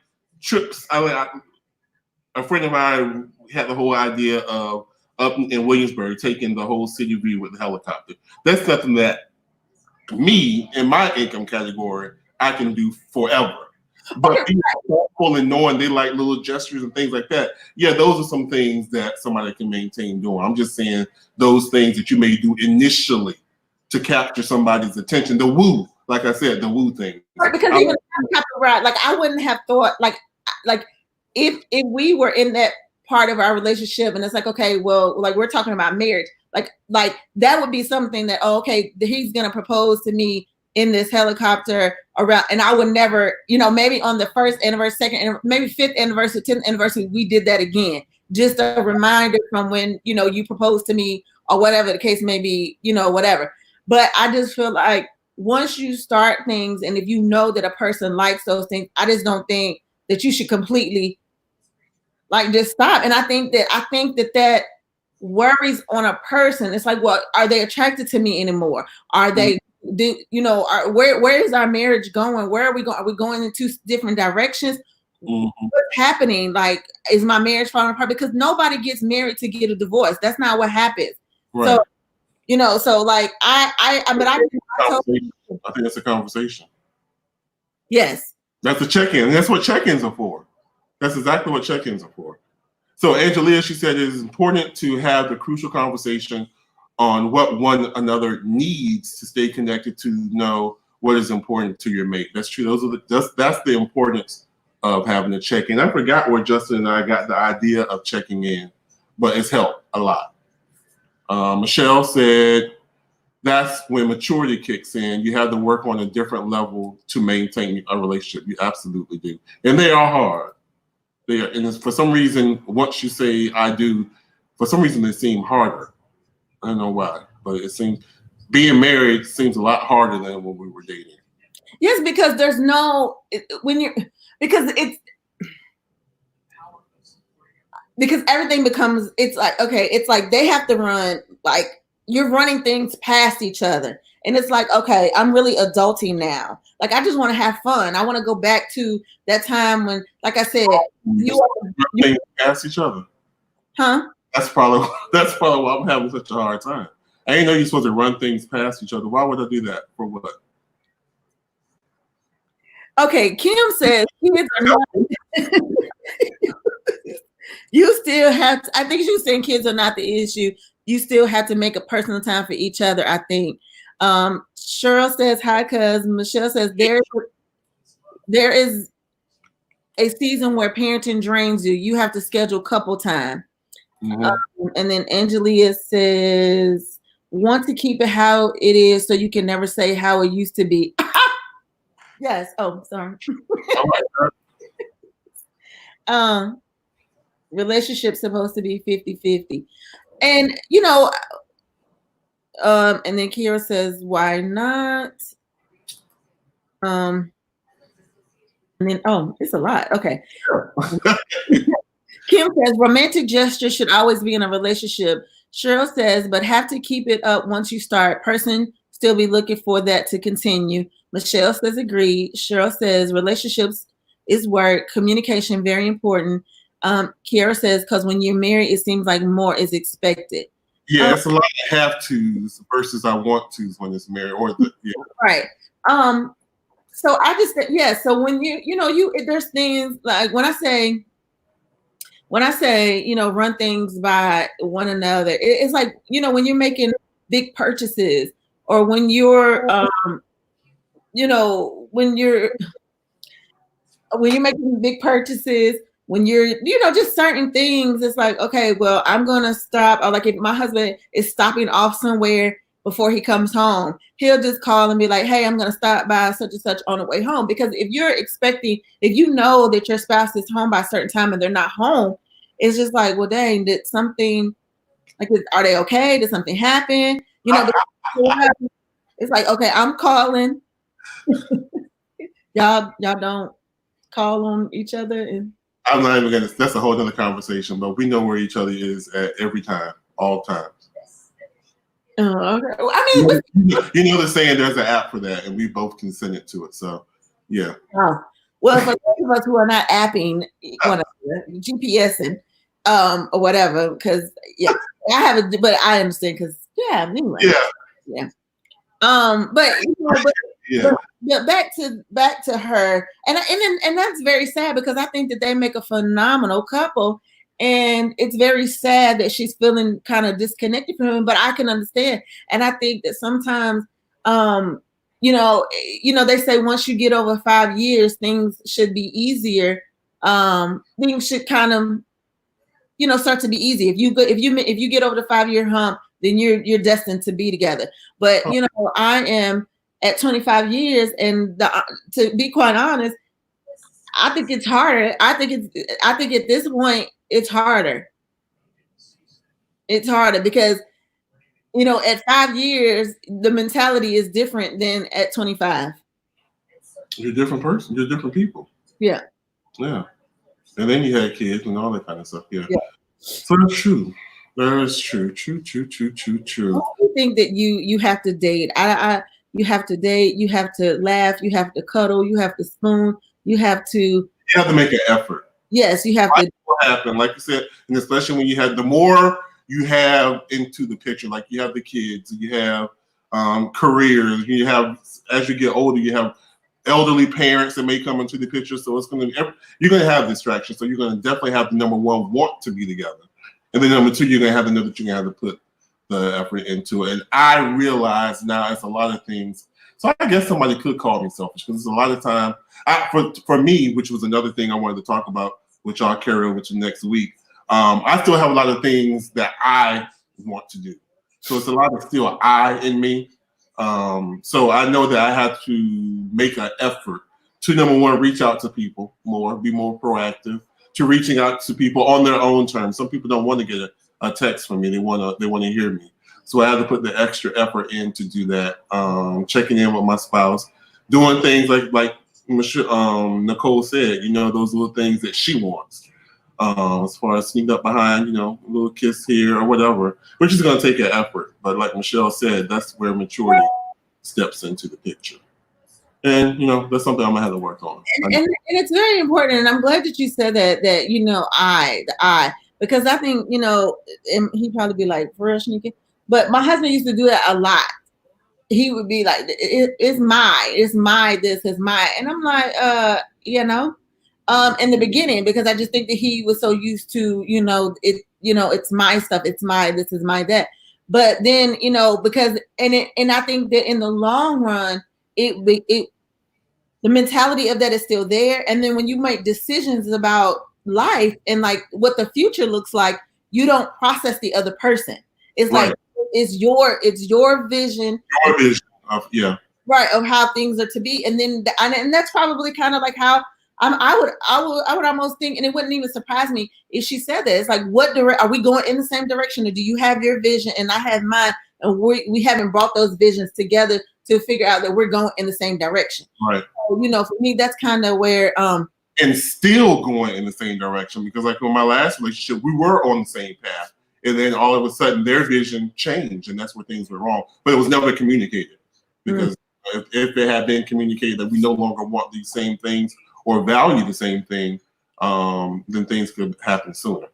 trips. A friend of mine had the whole idea of up in Williamsburg taking the whole city view with the helicopter. That's something that me in my income category I can do forever. But being thoughtful and knowing they like little gestures and things like that, those are some things that somebody can maintain doing. I'm just saying those things that you may do initially to capture somebody's attention. The woo, like I said, the woo thing. Right, because even right, like I wouldn't have thought like if we were in that part of our relationship and it's like, okay, well, like we're talking about marriage, like that would be something that, okay, he's gonna propose to me in this helicopter around, and I would never, maybe on the first anniversary, second, maybe 5th anniversary, 10th anniversary, we did that again. Just a reminder from when, you proposed to me or whatever the case may be, whatever. But I just feel like once you start things, and if you know that a person likes those things, I just don't think that you should completely just stop. And I think that worries on a person. It's like, well, are they attracted to me anymore? Are they where is our marriage going? Where are we going? Are we going in 2 different directions? Mm-hmm. What's happening? Like, is my marriage falling apart? Because nobody gets married to get a divorce. That's not what happens. Right. So, so like I think it's a conversation. Yes. That's a check-in. And that's what check-ins are for. That's exactly what check-ins are for. So Angelia, she said it is important to have the crucial conversation on what one another needs to stay connected, to know what is important to your mate. That's true. That's the importance of having a check-in. I forgot where Justin and I got the idea of checking in, but it's helped a lot. Michelle said that's when maturity kicks in. You have to work on a different level to maintain a relationship. You absolutely do. And they are hard. And for some reason, once you say I do, for some reason they seem harder. I don't know why, but it seems being married seems a lot harder than when we were dating. Yes, because there's because everything becomes, it's like, okay, it's like they have to run, like you're running things past each other. And it's like, okay, I'm really adulting now. Like, I just want to have fun. I want to go back to that time when, like I said, you past each other. Huh? That's probably why I'm having such a hard time. I didn't know you're supposed to run things past each other. Why would I do that? For what? Okay, Kim says kids are not. You still have to, I think she was saying kids are not the issue. You still have to make a personal time for each other, I think. Cheryl says hi, cuz. Michelle says there is a season where parenting drains you. You have to schedule couple time. Mm-hmm. And then Angelia says, want to keep it how it is so you can never say how it used to be. Yes. Oh, sorry. Relationship's supposed to be 50-50. And, and then Kira says, why not? And then, it's a lot. Okay. Kim says, romantic gestures should always be in a relationship. Cheryl says, but have to keep it up once you start. Person still be looking for that to continue. Michelle says, agreed. Cheryl says, relationships is work. Communication, very important. Kiara says, because when you're married, it seems like more is expected. Yeah, it's a lot of have tos versus I want tos when it's married. Right. So I just think, so when there's things like when I say, run things by one another, it's like, when you're making big purchases, or when you're, when you're making big purchases, when you're, just certain things, it's like, okay, well, I'm going to stop. Or like if my husband is stopping off somewhere before he comes home, he'll just call and be like, hey, I'm going to stop by such and such on the way home. Because if you know that your spouse is home by a certain time and they're not home, it's just like, well, dang, did something, like, are they okay? Did something happen? You know, it's like, okay, I'm calling. Y'all don't call on each other. And I'm not even gonna. That's a whole other conversation. But we know where each other is at every time, all times. okay. I mean, You know the saying. There's an app for that, and we both consented to it. So, yeah. oh, well, for those of us who are not apping, whatever, GPSing, or whatever, because yeah, I have it, but I understand because yeah, anyway, yeah. But you know, but back to her, and that's very sad because I think that they make a phenomenal couple, and it's very sad that she's feeling kind of disconnected from him. But I can understand, and I think that sometimes, you know, they say once you get over 5 years, things should be easier. Things should kind of start to be easy. If you get over the 5-year hump, then you're destined to be together. But I am at 25 years, and to be quite honest, I think it's harder. I think at this point it's harder. It's harder because at 5 years the mentality is different than at 25. You're a different person. You're different people. Yeah. Yeah. And then you had kids and all that kind of stuff. Yeah. So that's true. That is true. True. I think that you have to date. You have to date. You have to laugh. You have to cuddle. You have to spoon. You have to make an effort. Yes, you have to. What happened, like you said, and especially when you have the more you have into the picture, like you have the kids, you have careers, you have as you get older, you have elderly parents that may come into the picture. So you're going to have distractions. So you're going to definitely have the number one want to be together. And then number two, you're going to have to know that you're going to have to put the effort into it. And I realize now it's a lot of things. So I guess somebody could call me selfish because it's a lot of time. For me, which was another thing I wanted to talk about, which I'll carry over to next week. I still have a lot of things that I want to do. So it's a lot of still I in me. So I know that I have to make an effort to, number one, reach out to people more, be more proactive, to reaching out to people on their own terms. Some people don't want to get a text from me. They want to hear me. So I have to put the extra effort in to do that. Checking in with my spouse, doing things like Nicole said, those little things that she wants. As far as sneak up behind, a little kiss here or whatever, which is going to take an effort. But like Michelle said, that's where maturity steps into the picture. And, that's something I'm going to have to work on. And it's very important. And I'm glad that you said that I, because I think, and he'd probably be like, for real, sneaking. But my husband used to do that a lot. He would be like, it's my, this is my. And I'm like, in the beginning, because I just think that he was so used to, it's my stuff. It's my, this is my, that. But then, because, and I think that in the long run, the mentality of that is still there. And then when you make decisions about life and like what the future looks like, you don't process the other person. It's right. Like, it's your vision. Your vision of, right, of how things are to be. And then, and that's probably kind of like how I would almost think, and it wouldn't even surprise me if she said that. It's like, are we going in the same direction, or do you have your vision and I have mine, and we haven't brought those visions together to figure out that we're going in the same direction. Right. So, for me, that's kind of where and still going in the same direction, because like in my last relationship, we were on the same path, and then all of a sudden their vision changed, and that's where things were wrong. But it was never communicated, because if it had been communicated that we no longer want these same things or value the same thing, then things could happen sooner.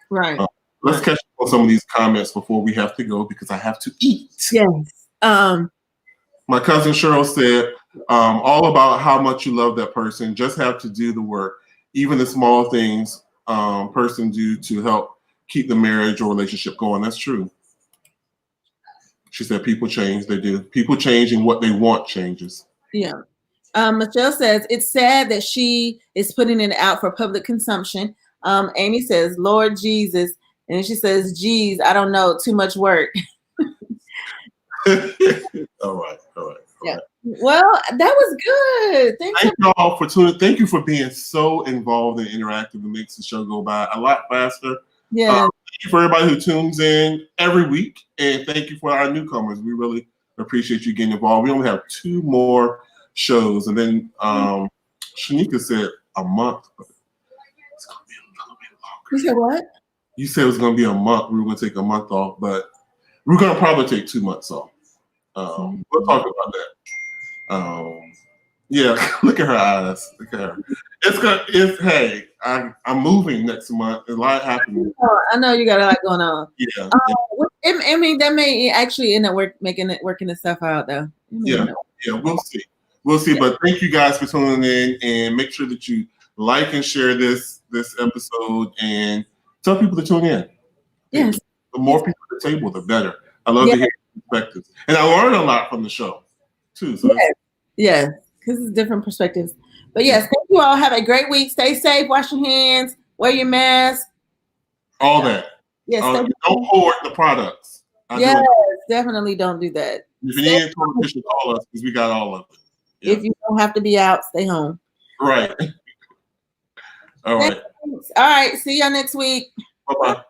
Right. Let's catch up on some of these comments before we have to go, because I have to eat. Yes. My cousin Cheryl said, all about how much you love that person. Just have to do the work. Even the small things person do to help keep the marriage or relationship going. That's true. She said people change. They do. People change, and what they want changes. Yeah. Michelle says, it's sad that she is putting it out for public consumption. Amy says, Lord Jesus. And she says, geez, I don't know, too much work. All right. Yeah. Well, that was good. Thank you all for tuning. Thank you for being so involved and interactive. It makes the show go by a lot faster. Yeah. Thank you for everybody who tunes in every week, and thank you for our newcomers. We really appreciate you getting involved. We only have 2 more shows, and then Shanika said a month, but it's gonna be a little bit longer. You said what? You said it was gonna be a month. We were gonna take a month off, but we're gonna probably take 2 months off. We'll talk about that. Yeah, look at her eyes. Look at her. Hey, I'm moving next month. A lot happening. Oh, I know you got a lot going on. Yeah. I mean, that may actually end up working itself out though. Yeah, we'll see. We'll see. But thank you guys for tuning in, and make sure that you like and share this episode and tell people to tune in. Yes. The more people at the table, the better. I love to hear perspectives. And I learn a lot from the show too. So yeah, because it's different perspectives. But yes, thank you all. Have a great week. Stay safe, wash your hands, wear your mask. All that. Yes, don't hoard the products. Yes, definitely don't do that. If you need to call us because we got all of it. Yeah. If you don't have to be out, stay home. Right. All right. Thanks. All right. See y'all next week. Bye-bye.